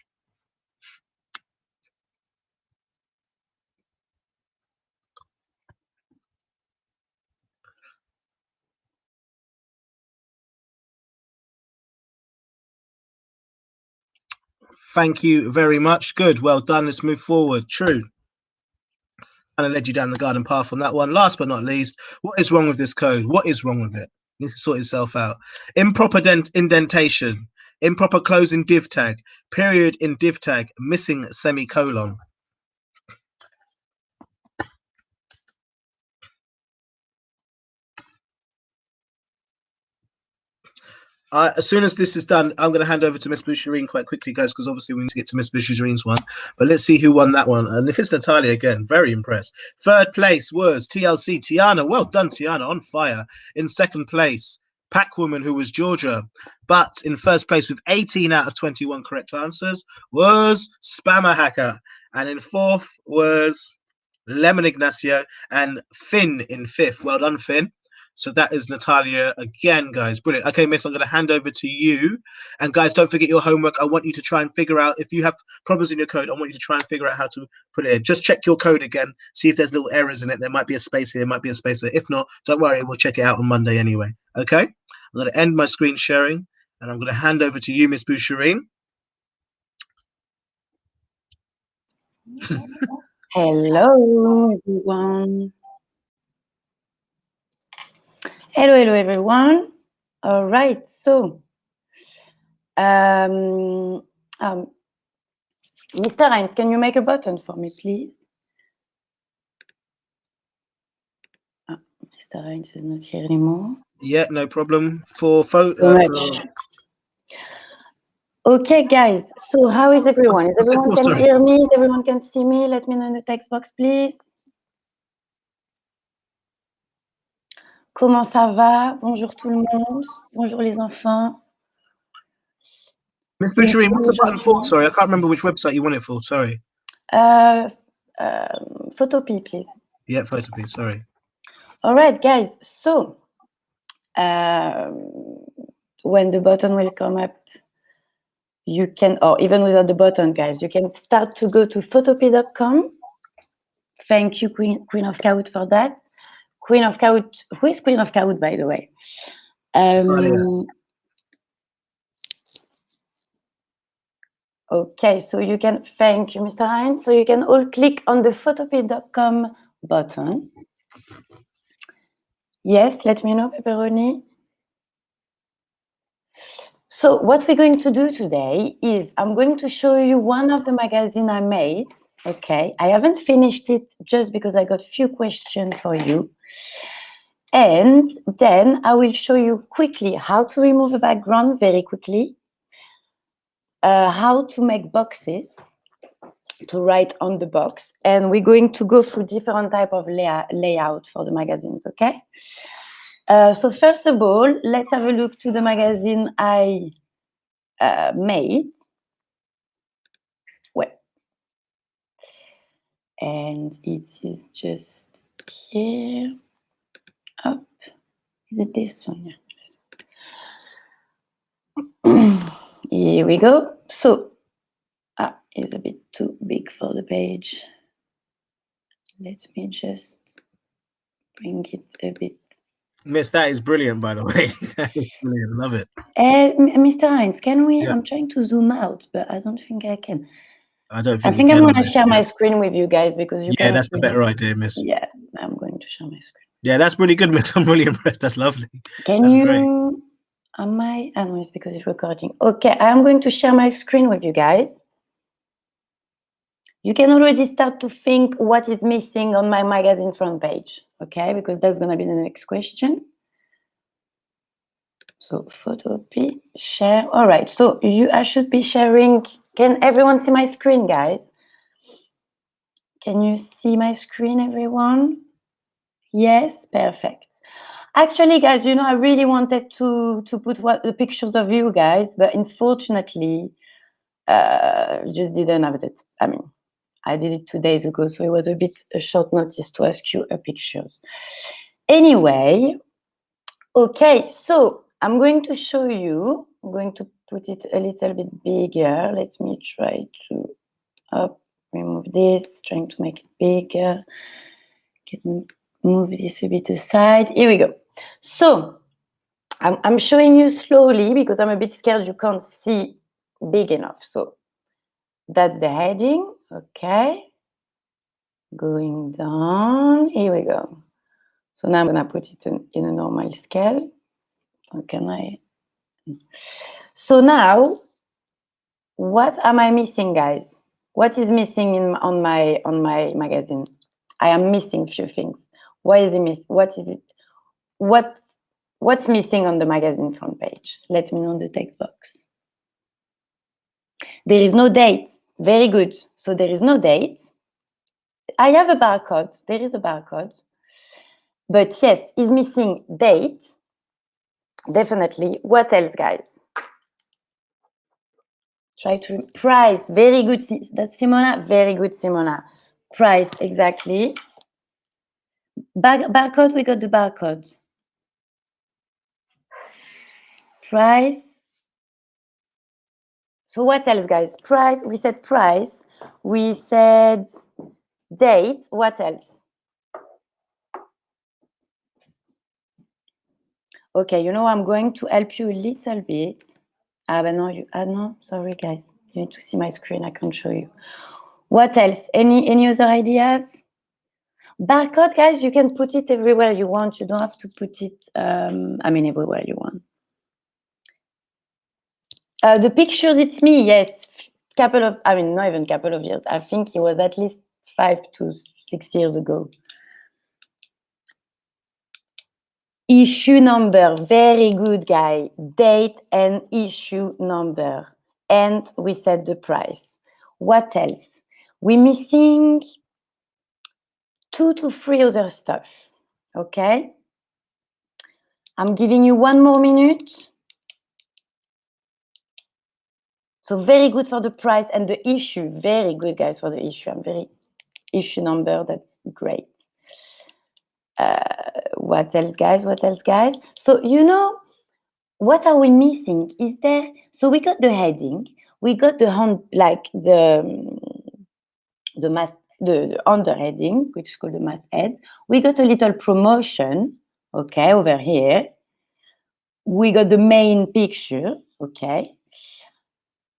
Thank you very much. Good. Well done. Let's move forward. True. Kind of led you down the garden path on that one. Last but not least, what is wrong with this code? What is wrong with it? You need to sort itself out. Improper indentation, improper closing div tag, period in div tag, missing semicolon. As soon as this is done, I'm going to hand over to Miss Boucherine quite quickly, guys, because obviously we need to get to Miss Boucherine's one. But let's see who won that one. And if it's Natalia again, very impressed. Third place was TLC Tiana. Well done, Tiana, on fire. In second place, Packwoman, who was Georgia. But in first place with 18 out of 21 correct answers was Spammer Hacker. And in fourth was Lemon Ignacio and Finn in fifth. Well done, Finn. So that is Natalia again, guys. Brilliant. Okay, Miss, I'm going to hand over to you. And guys, don't forget your homework. I want you to try and figure out, if you have problems in your code, I want you to try and figure out how to put it in. Just check your code again. See if there's little errors in it. There might be a space here. There might be a space there. If not, don't worry. We'll check it out on Monday anyway. Okay? I'm going to end my screen sharing. And I'm going to hand over to you, Miss Boucherine. Hello, everyone. Hello, everyone. All right, so Mr. Heinz, can you make a button for me, please? Mr. Heinz is not here anymore. Yeah, no problem. For Okay, guys, so how is everyone? Is everyone can hear me? Everyone can see me? Let me know in the text box, please. Comment ça va? Bonjour tout le monde. Bonjour les enfants. Miss Boucherine, what's the button for? Sorry, I can't remember which website you want it for. Sorry. Photopea, please. Yeah, Photopea, sorry. All right, guys. So when the button will come up, you can, or even without the button, guys, you can start to go to photopea.com. Thank you, Queen of Kahoot, for that. Queen of Kahoot, who is Queen of Kahoot, by the way? Okay, so you can, thank you, Mr. Heinz. So you can all click on the photopea.com button. Yes, let me know, Pepperoni. So what we're going to do today is I'm going to show you one of the magazines I made. Okay, I haven't finished it just because I got a few questions for you. And then I will show you quickly how to remove a background very quickly, how to make boxes, to write on the box, and we're going to go through different type of layout for the magazines, okay? So first of all, let's have a look to the magazine I made. Well, and it is just here. Up. Is it this one? Yeah. Here we go. So, it's a bit too big for the page. Let me just bring it a bit. Miss, that is brilliant, by the way. That is brilliant. Love it. Mr. Heinz, can we? Yeah. I'm trying to zoom out, but I don't think I can. I don't think I think you I'm can. going to share my screen with you guys because you Yeah, cannot that's the really better see. idea, Miss. Yeah, I'm going to share my screen. Yeah, that's really good, Miss. I'm really impressed. That's lovely. Can That's you? great. Am I? I know it's because it's recording. Okay, I'm going to share my screen with you guys. You can already start to think what is missing on my magazine front page, okay? Because that's going to be the next question. So photocopy, share. All right, so I should be sharing. Can everyone see my screen, guys? Can you see my screen, everyone? Yes, perfect. Actually, guys, you know, I really wanted to put the pictures of you guys, but unfortunately, just didn't have it. I mean, I did it 2 days ago, so it was a bit a short notice to ask you pictures. Anyway, okay, so I'm going to show you. I'm going to put it a little bit bigger. Let me try to remove this, trying to make it bigger. Can move this a bit aside. Here we go. So I'm showing you slowly because I'm a bit scared you can't see big enough. So that's the heading. Okay. Going down. Here we go. So now I'm going to put it in a normal scale. How can I? So now, what am I missing, guys? What is missing on my magazine? I am missing a few things. Why is it missing? What is it? What's missing on the magazine front page? Let me know in the text box. There is no date. Very good. So there is no date. I have a barcode. There is a barcode. But yes, is missing date. Definitely. What else, guys? Try to price. Very good. That's Simona. Very good, Simona. Price, exactly. Barcode, we got the barcode. Price. So what else, guys? Price. We said price. We said date. What else? Okay, you know, I'm going to help you a little bit. But no, no, sorry, guys. You need to see my screen. I can't show you. What else? Any other ideas? Barcode, guys, you can put it everywhere you want. You don't have to put it, everywhere you want. The pictures, it's me, yes. Not even couple of years. I think it was at least 5 to 6 years ago. Issue number, very good, guy. Date and issue number. And we set the price. What else? We're missing 2 to 3 other stuff, okay? I'm giving you 1 more minute. So very good for the price and the issue. Very good, guys, for the issue. Issue number, that's great. What else, guys? What else, guys? So, you know, what are we missing? Is there, so we got the heading, we got the under heading, which is called the masthead. We got a little promotion, okay, over here. We got the main picture, okay.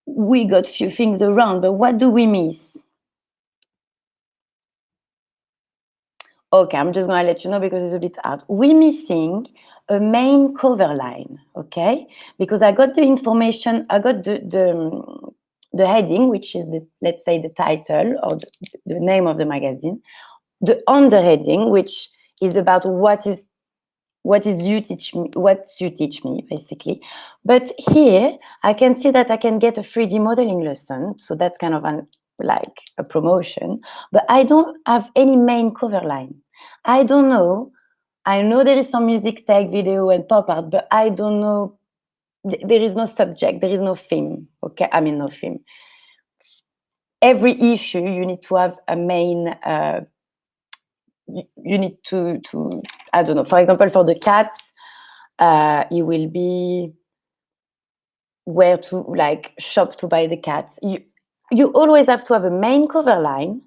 We got a few things around, but what do we miss? Okay, I'm just going to let you know because it's a bit hard. We're missing a main cover line, okay? Because I got the information, I got the heading, which is, let's say, the title or the name of the magazine. The underheading, which is about what you teach me, basically. But here, I can see that I can get a 3D modeling lesson. So that's kind of like a promotion, but I don't have any main cover line. I don't know. I know there is some music tag, video, and pop art, but I don't know. There is no subject. There is no theme. Okay, I mean no theme. Every issue you need to have a main. You need to I don't know. For example, for the cats, it will be where to like shop to buy the cats. You always have to have a main cover line,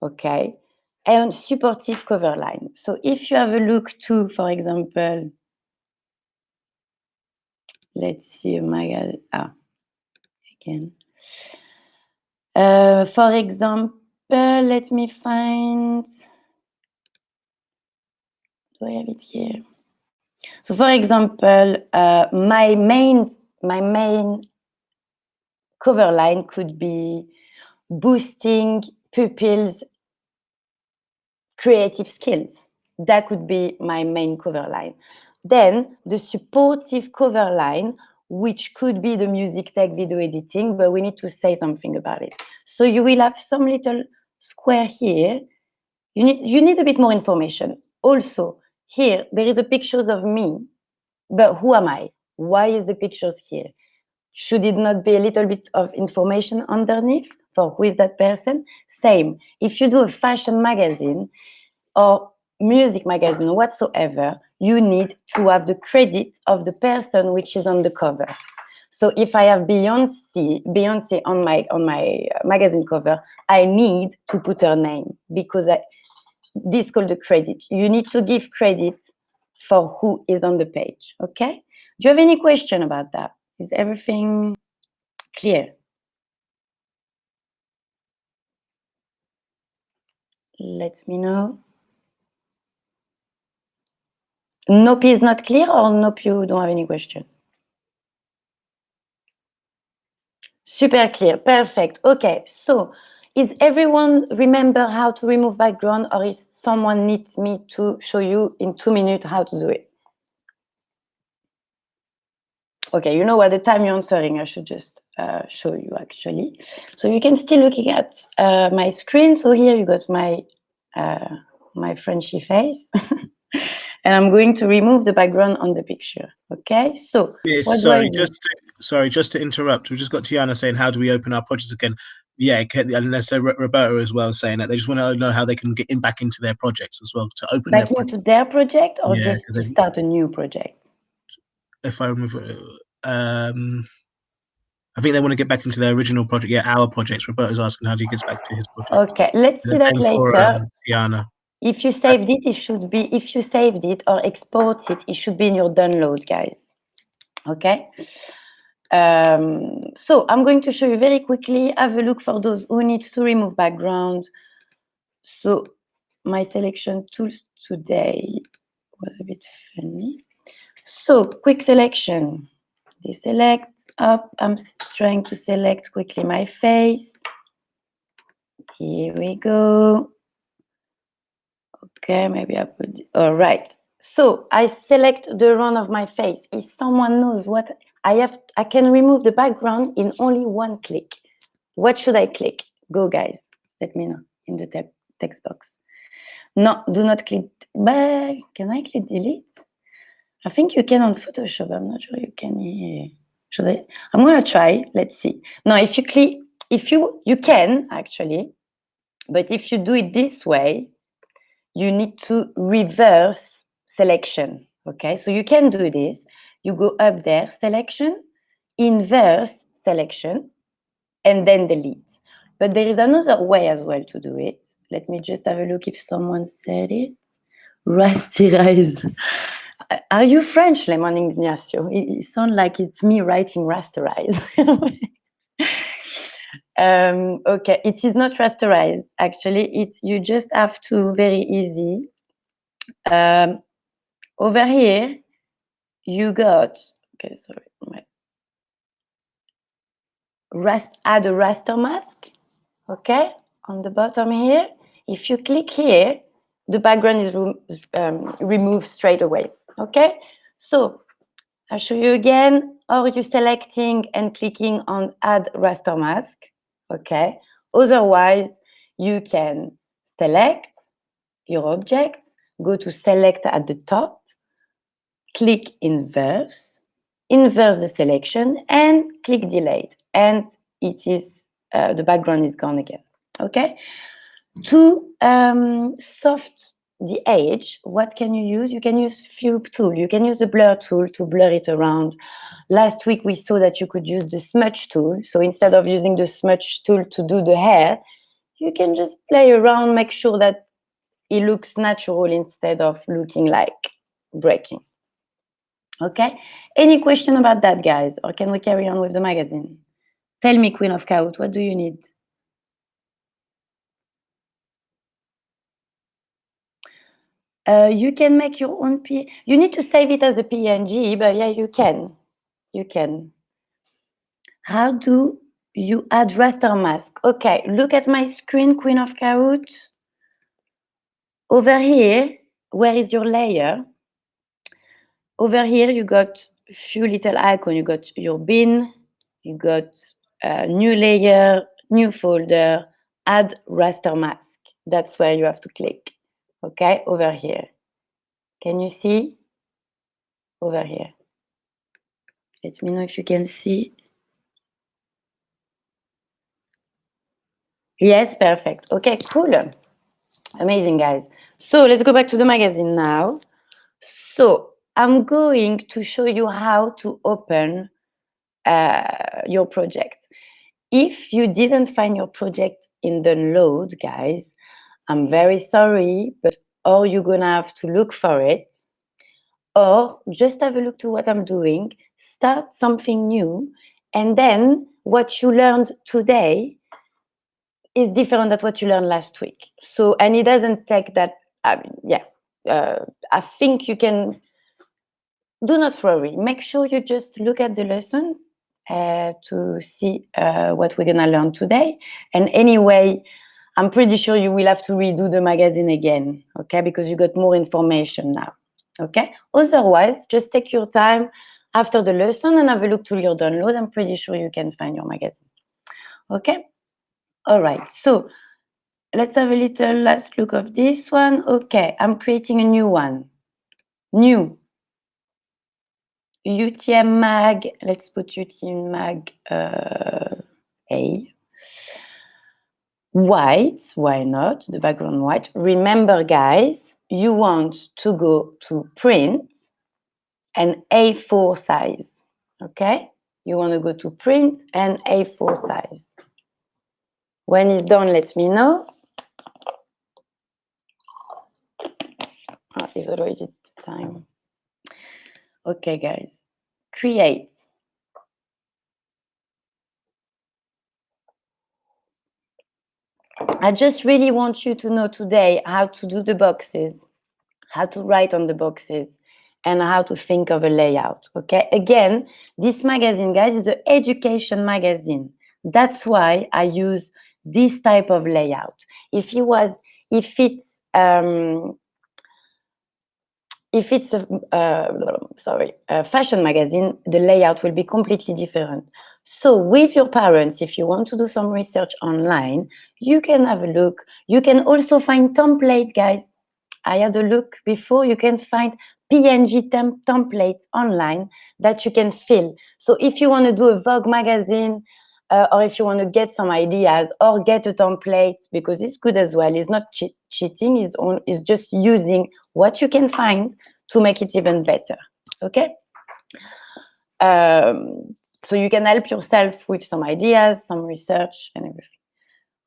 okay, and supportive cover line. So if you have a look to, for example, let's see a magazine. Again. For example, let me find. Do I have it here? So, for example, my main cover line could be boosting pupils' creative skills. That could be my main cover line. Then the supportive cover line, which could be the music tech, video editing, but we need to say something about it. So you will have some little square here. You need a bit more information. Also, here, there is a pictures of me, but who am I? Why is the pictures here? Should it not be a little bit of information underneath for who is that person? Same. If you do a fashion magazine or music magazine whatsoever, you need to have the credit of the person which is on the cover. So if I have Beyonce on my magazine cover, I need to put her name because this is called the credit. You need to give credit for who is on the page. Okay? Do you have any question about that? Is everything clear? Let me know. Nope is not clear, or nope you don't have any question? Super clear, perfect. Okay, so is everyone remember how to remove background, or is someone needs me to show you in 2 minutes how to do it? Okay, you know what, the time you're answering, I should just show you actually. So you can still looking at my screen. So here you got my Frenchy face. And I'm going to remove the background on the picture. Okay, so yes, what sorry, do I do? just to interrupt. We just got Tiana saying, "How do we open our projects again?" Yeah, and there's Roberta as well saying that they just want to know how they can get back into their projects as well to open Back their into their project, or Yeah, just to start a new project? if I remember, I think they want to get back into their original project. Yeah, our projects. Roberta's asking how do he gets back to his project. Okay, let's see The that same for later. Tiana. If you saved it, it should be, if you saved it or export it, it should be in your download, guys. Okay. So I'm going to show you very quickly. Have a look for those who need to remove background. So my selection tools today was a bit funny. So quick selection. Deselect up. I'm trying to select quickly my face. Here we go. Okay, maybe I put, all right. So I select the round of my face. If someone knows what I have, I can remove the background in only one click. What should I click? Go, guys. Let me know in the text box. No, do not click back. Can I click delete? I think you can on Photoshop. I'm not sure you can here. Should I? I'm gonna try. Let's see. No, if you click, you can actually, but if you do it this way, you need to reverse selection. Okay, so you can do this. You go up there, selection, inverse selection, and then delete. But there is another way as well to do it. Let me just have a look if someone said it. Rasterize. Are you French, Lemon Ignacio? It sounds like it's me writing rasterize. Okay, it is not rasterized. Actually, you just have to, very easy. Over here, you got, okay, sorry, add a raster mask, okay, on the bottom here. If you click here, the background is removed straight away, okay? So I'll show you again, or you selecting and clicking on add raster mask, Okay. Otherwise, you can select your object, go to select at the top, click inverse the selection, and click delete, and it is the background is gone again. Okay. To soft the edge, what can you use? You can use few tool. You can use the blur tool to blur it around. Last week we saw that you could use the smudge tool. So instead of using the smudge tool to do the hair, you can just play around, make sure that it looks natural instead of looking like breaking. Okay? Any question about that, guys? Or can we carry on with the magazine? Tell me, Queen of Chaos, what do you need? You can make your own you need to save it as a PNG, but yeah, you can. You can. How do you add raster mask? Okay, look at my screen, Queen of Chaos. Over here, where is your layer? Over here, you got a few little icons. You got your bin, you got a new layer, new folder, add raster mask. That's where you have to click. Okay, over here. Can you see? Over here. Let me know if you can see. Yes, perfect. Okay, cool. Amazing, guys. So let's go back to the magazine now. So I'm going to show you how to open your project. If you didn't find your project in download, guys, I'm very sorry, but or you're gonna have to look for it, or just have a look to what I'm doing, start something new, and then what you learned today is different than what you learned last week. So, and it doesn't take that, I think you can, do not worry. Make sure you just look at the lesson to see what we're gonna learn today. And anyway, I'm pretty sure you will have to redo the magazine again, okay? Because you got more information now, okay? Otherwise, just take your time after the lesson and have a look to your download. I'm pretty sure you can find your magazine, okay? All right, so let's have a little last look of this one. Okay, I'm creating a new one. New. UTM mag. Let's put UTM mag A. White, why not? The background white. Remember, guys, you want to go to print and A4 size, okay? You want to go to print and A4 size. When it's done, let me know. Oh, it's already time. Okay, guys. Create. I just really want you to know today how to do the boxes, how to write on the boxes, and how to think of a layout, okay? Again, this magazine, guys, is an education magazine. That's why I use this type of layout. If it's a fashion magazine, the layout will be completely different. So with your parents, if you want to do some research online, you can have a look. You can also find template, guys. I had a look before. You can find PNG templates online that you can fill. So if you want to do a Vogue magazine, or if you want to get some ideas or get a template, because it's good as well. It's not cheating. It's just using what you can find to make it even better. Okay. So you can help yourself with some ideas, some research, and everything.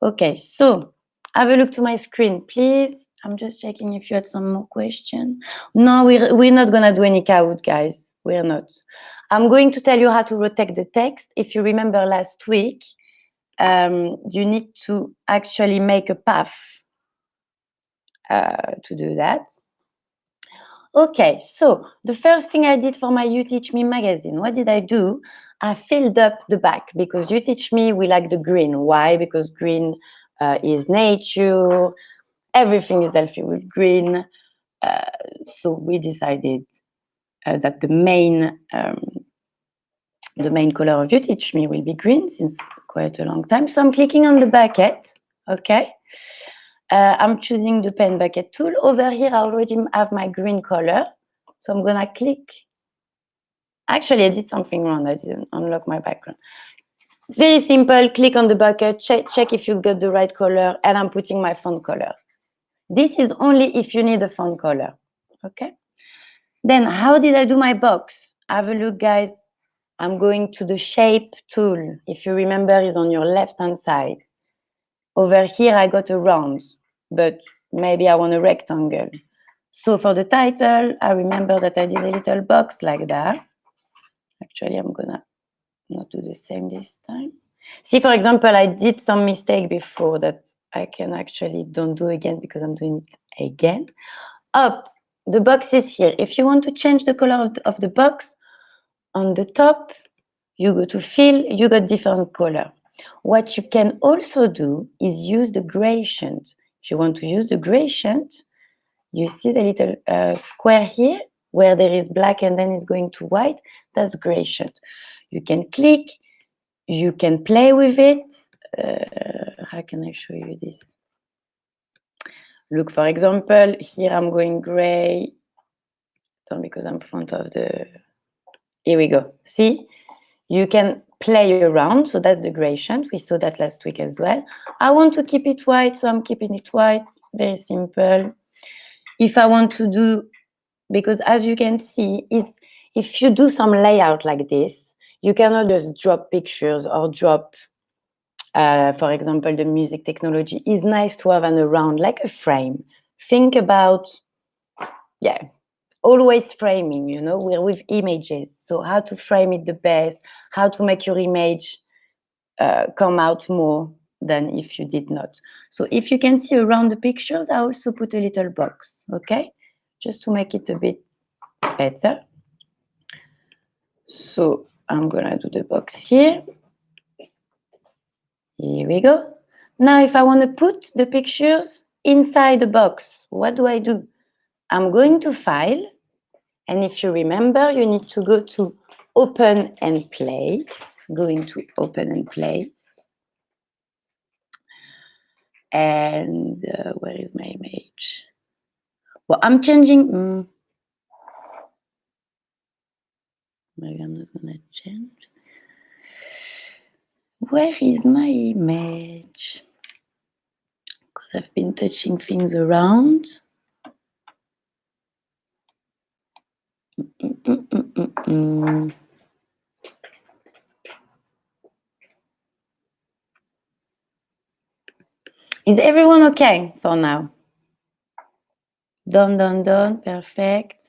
Okay. So have a look to my screen, please. I'm just checking if you had some more questions. No, we're not gonna do any code, guys. We're not. I'm going to tell you how to rotate the text. If you remember last week, you need to actually make a path to do that. Okay, so the first thing I did for my You Teach Me magazine, what did I do? I filled up the back because You Teach Me, we like the green. Why? Because green is nature. Everything is healthy with green. So we decided that the main color of You Teach Me will be green, since quite a long time. So I'm clicking on the bucket, okay? I'm choosing the pen bucket tool. Over here, I already have my green color. So I'm gonna click. Actually, I did something wrong. I didn't unlock my background. Very simple, click on the bucket, check if you got the right color, and I'm putting my font color. This is only if you need a font color, okay? Then how did I do my box? Have a look, guys. I'm going to the shape tool. If you remember, is on your left-hand side. Over here, I got a round, but maybe I want a rectangle. So for the title, I remember that I did a little box like that. Actually, I'm gonna not do the same this time. See, for example, I did some mistake before that I can actually don't do again because I'm doing it again. Up, the box is here. If you want to change the color of the box, on the top, you go to fill, you got different color. What you can also do is use the gradient. If you want to use the gradient, you see the little square here where there is black and then it's going to white. That's gradient. You can click, you can play with it. How can I show you this? Look, for example, here I'm going gray. Because I'm in front of the... Here we go. See? You can play around. So that's the gradient. We saw that last week as well. I want to keep it white, so I'm keeping it white. Very simple. If I want to do... Because as you can see, if you do some layout like this, you cannot just drop pictures or drop, for example, the music technology. It's nice to have an around, like a frame. Think about, always framing, you know, we're with images. So how to frame it the best, how to make your image come out more than if you did not. So if you can see around the pictures, I also put a little box, okay? Just to make it a bit better. So I'm gonna do the box here. Here we go. Now, if I want to put the pictures inside the box, what do I do? I'm going to File, and if you remember, you need to go to Open and Place. Going to Open and Place. And where is my image? Well, I'm changing. Maybe I'm not gonna change. Where is my image? Because I've been touching things around. Is everyone okay for now? Done, perfect.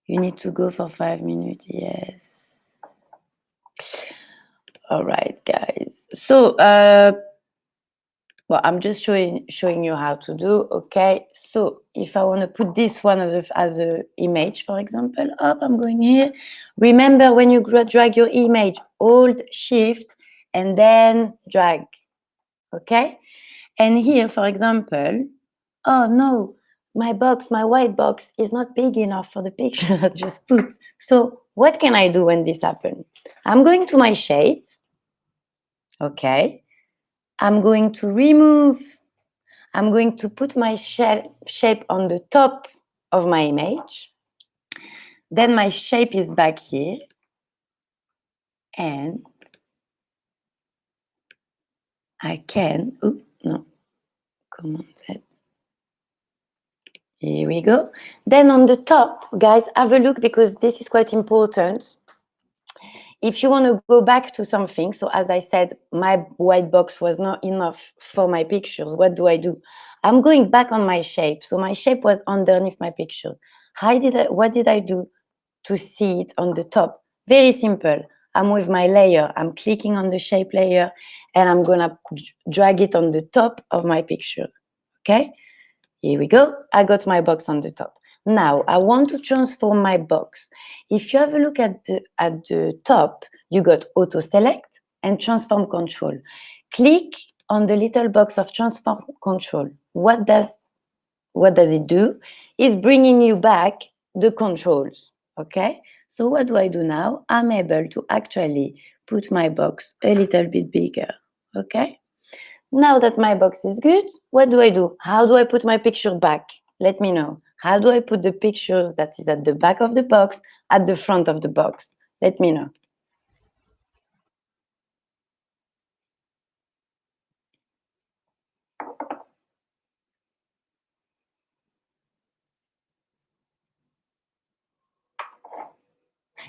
You need to go for 5 minutes, yes. All right, guys. So, well, I'm just showing you how to do, okay? So if I want to put this one as a image, for example, I'm going here. Remember, when you drag your image, hold Shift and then drag, okay? And here, for example, oh no, my white box is not big enough for the picture I just put. So what can I do when this happens? I'm going to my shape, okay? I'm going to remove, I'm going to put my shape on the top of my image. Then my shape is back here. And I can, Command Z. Here we go. Then on the top, guys, have a look because this is quite important. If you want to go back to something, so as I said, my white box was not enough for my pictures. What do? I'm going back on my shape. So my shape was underneath my picture. What did I do to see it on the top? Very simple. I'm with my layer. I'm clicking on the shape layer and I'm gonna drag it on the top of my picture. Okay? Here we go. I got my box on the top. Now I want to transform my box. If you have a look at the top, you got auto select and transform control. Click on the little box of transform control. What does it do? It's bringing you back the controls. Okay. So what do I do now? I'm able to actually put my box a little bit bigger, okay? Now that my box is good, what do? How do I put my picture back? Let me know. How do I put the pictures that is at the back of the box at the front of the box? Let me know.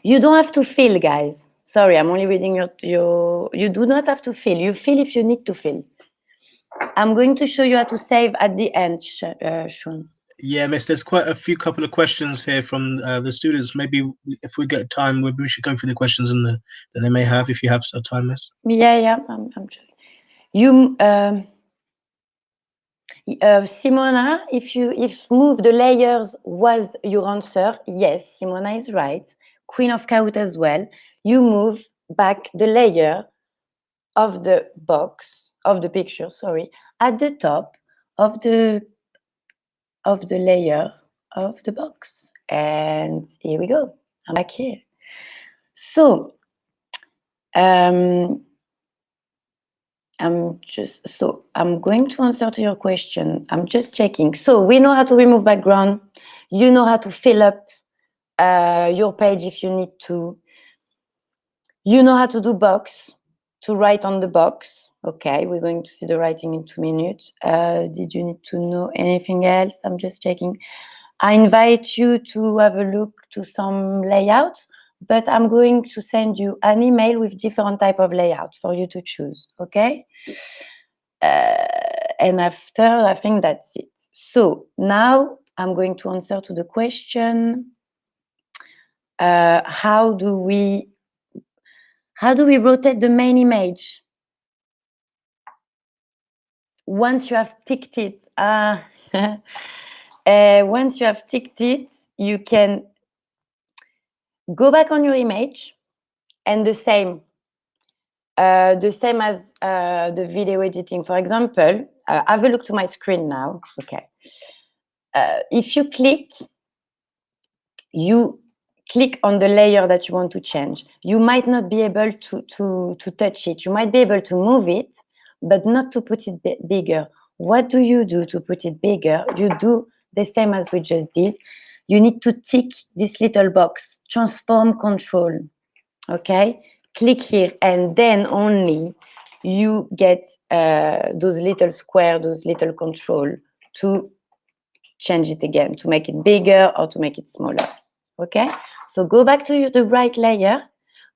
You don't have to fill, guys. Sorry, I'm only reading your. You do not have to fill. You fill if you need to fill. I'm going to show you how to save at the end, Sean. Yeah, miss, there's quite a few couple of questions here from the students. Maybe if we get time, maybe we should go through the questions that they may have, if you have some time, miss. Yeah, I'm sure. You, Simona, if move the layers was your answer, yes, Simona is right. Queen of Kaut as well. You move back the layer of the box, of the picture, sorry, at the top of the layer of the box. And here we go. I'm back here. So I'm going to answer to your question. I'm just checking. So we know how to remove background. You know how to fill up your page if you need to. You know how to do box, to write on the box. Okay, we're going to see the writing in 2 minutes. Did you need to know anything else? I'm just checking. I invite you to have a look to some layouts, but I'm going to send you an email with different type of layout for you to choose, okay? And after, I think that's it. So now I'm going to answer to the question, how do we rotate the main image? Once you have ticked it, once you have ticked it, you can go back on your image, and the same as the video editing. For example, have a look to my screen now. Okay. If you click on the layer that you want to change. You might not be able to touch it. You might be able to move it, but not to put it bigger. What do you do to put it bigger? You do the same as we just did. You need to tick this little box, transform control, okay? Click here, and then only you get those little square, those little control to change it again, to make it bigger or to make it smaller, okay? So go back to the right layer,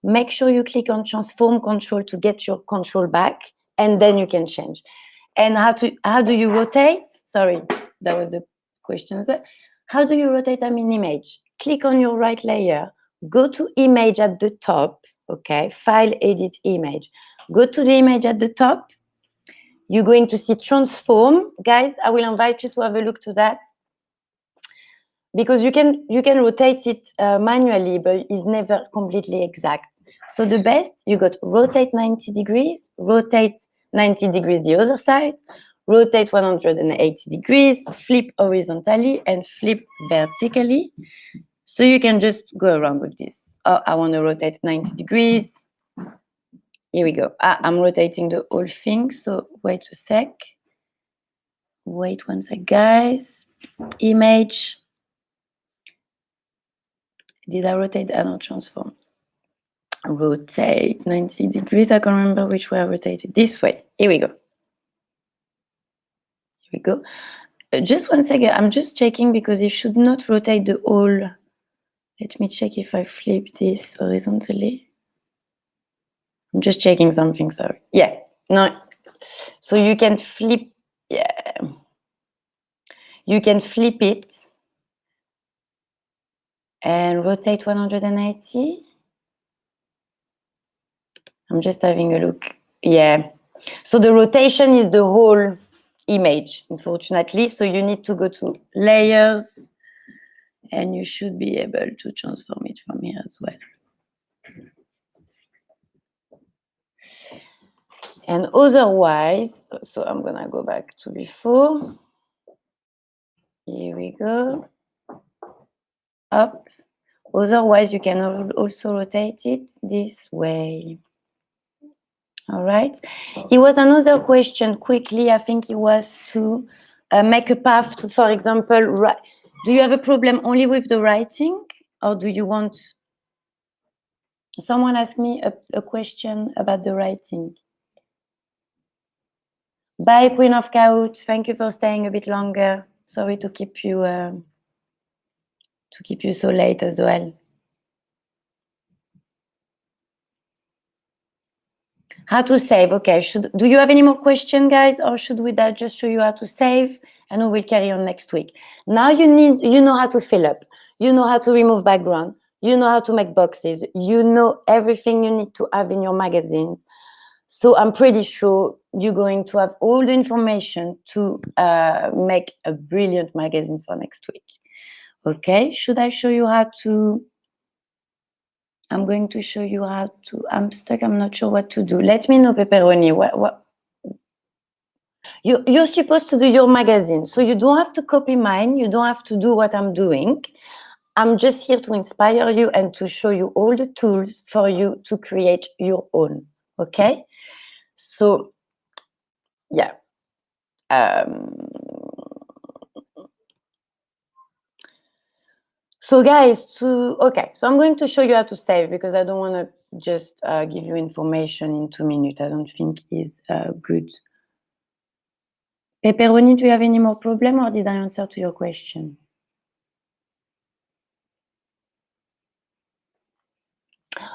make sure you click on transform control to get your control back, and then you can change. And how do you rotate? Sorry, that was the question as well. How do you rotate an image? Click on your right layer, go to image at the top, okay? File, edit image. Go to the image at the top. You're going to see transform. Guys, I will invite you to have a look to that, because you can rotate it manually, but it's never completely exact. So the best, you got rotate 90 degrees, rotate 90 degrees the other side, rotate 180 degrees, flip horizontally, and flip vertically. So you can just go around with this. Oh, I want to rotate 90 degrees. Here we go. I'm rotating the whole thing, so wait a sec. Wait one sec, guys. Image. Did I rotate? I don't transform. Rotate 90 degrees. I can't remember which way I rotated. This way. Here we go. Here we go. Just one second. I'm just checking because it should not rotate the whole. Let me check if I flip this horizontally. I'm just checking something. Sorry. Yeah. No. So you can flip. Yeah. You can flip it and rotate 180. I'm just having a look. Yeah. So the rotation is the whole image, unfortunately. So you need to go to layers, and you should be able to transform it from here as well. And otherwise, so I'm gonna go back to before. Here we go. Up. Otherwise, you can also rotate it this way. All right. It was another question quickly. I think it was to make a path to, for example, do you have a problem only with the writing, or do you want? Someone asked me a question about the writing. Bye, Queen of Couch. Thank you for staying a bit longer. Sorry to keep you so late as well. How to save? Okay. Do you have any more questions, guys, or should we just show you how to save, and we will carry on next week? Now you know how to fill up. You know how to remove background. You know how to make boxes. You know everything you need to have in your magazines. So I'm pretty sure you're going to have all the information to make a brilliant magazine for next week. Okay, should I show you how to? I'm going to show you how to. I'm stuck. I'm not sure what to do. Let me know, Pepperoni. What? You're supposed to do your magazine, so you don't have to copy mine. You don't have to do what I'm doing. I'm just here to inspire you and to show you all the tools for you to create your own. Okay? So, yeah. So guys, okay, so I'm going to show you how to save because I don't want to just give you information in 2 minutes. I don't think is good. Pepperoni, do you have any more problem or did I answer to your question?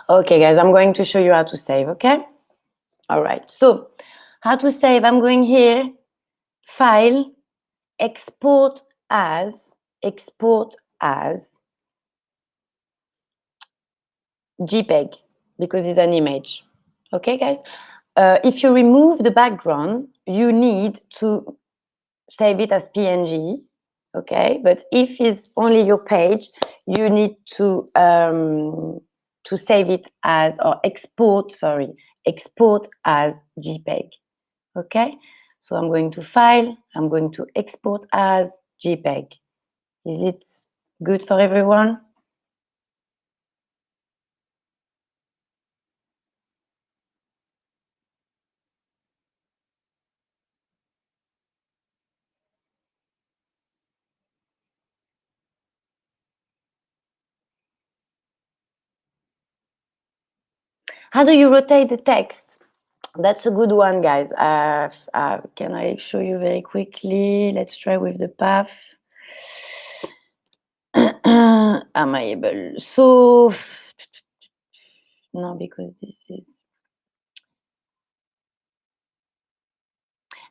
Okay, guys, I'm going to show you how to save, okay? All right, so how to save, I'm going here, File, Export as, JPEG, because it's an image. Okay, guys? If you remove the background, you need to save it as PNG, okay? But if it's only your page, you need to save it as, or export as JPEG, okay? So I'm going to File, I'm going to Export as JPEG. Is it good for everyone? How do you rotate the text? That's a good one, guys. Can I show you very quickly? Let's try with the path. Am I able? So, no, because this is...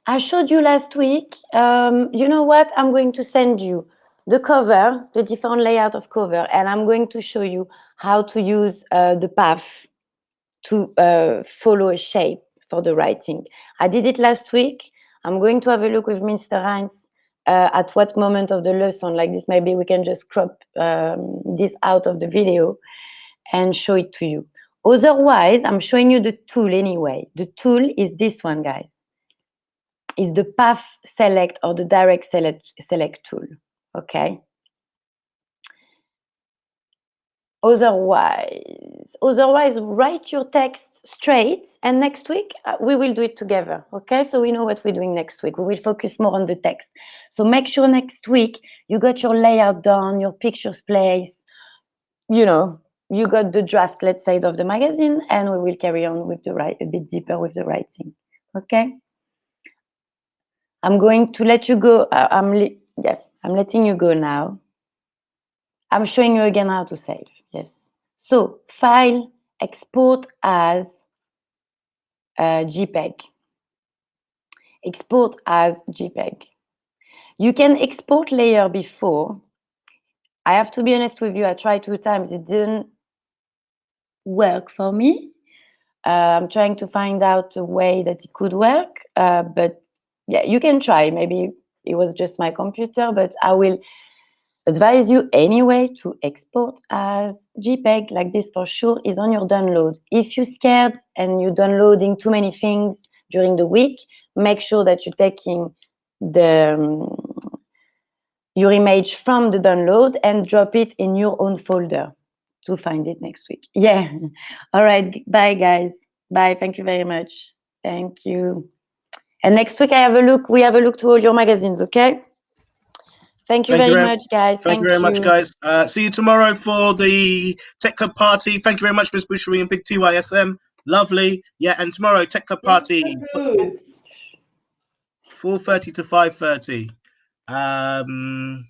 I showed you last week. You know what? I'm going to send you the cover, the different layout of cover, and I'm going to show you how to use the path to follow a shape for the writing. I did it last week. I'm going to have a look with Mr. Heinz at what moment of the lesson, like this, maybe we can just crop this out of the video and show it to you. Otherwise, I'm showing you the tool anyway. The tool is this one, guys. Is the path select or the direct select tool, okay? Otherwise, write your text straight, and next week we will do it together, okay? So we know what we're doing next week. We will focus more on the text. So make sure next week you got your layout done, your pictures placed, you know, you got the draft, let's say, of the magazine, and we will carry on with the a bit deeper with the writing, okay? I'm going to let you go. I'm letting you go now. I'm showing you again how to save. Yes. So File, Export as JPEG. Export as JPEG. You can export layer before. I have to be honest with you. I tried 2 times. It didn't work for me. I'm trying to find out a way that it could work. But yeah, you can try. Maybe it was just my computer, but I will advise you anyway to export as JPEG, like this for sure is on your download. If you're scared and you're downloading too many things during the week, make sure that you're taking your image from the download and drop it in your own folder to find it next week. Yeah. All right. Bye, guys. Bye. Thank you very much. Thank you. And next week, we have a look to all your magazines, okay? Thank you very much, guys. Thank you very much, guys. See you tomorrow for the Tech Club party. Thank you very much, Miss Boucherie and Big TYSM. Lovely. Yeah, and tomorrow, Tech Club party, 4:30 to 5:30. And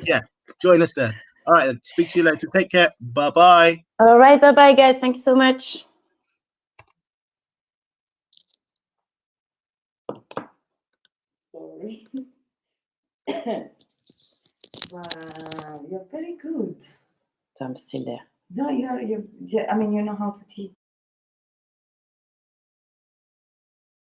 yeah, join us there. All right, then. Speak to you later. Take care. Bye-bye. All right, bye-bye, guys. Thank you so much. Sorry. Wow, you're very good. So I'm still there. No, I mean, you know how to teach.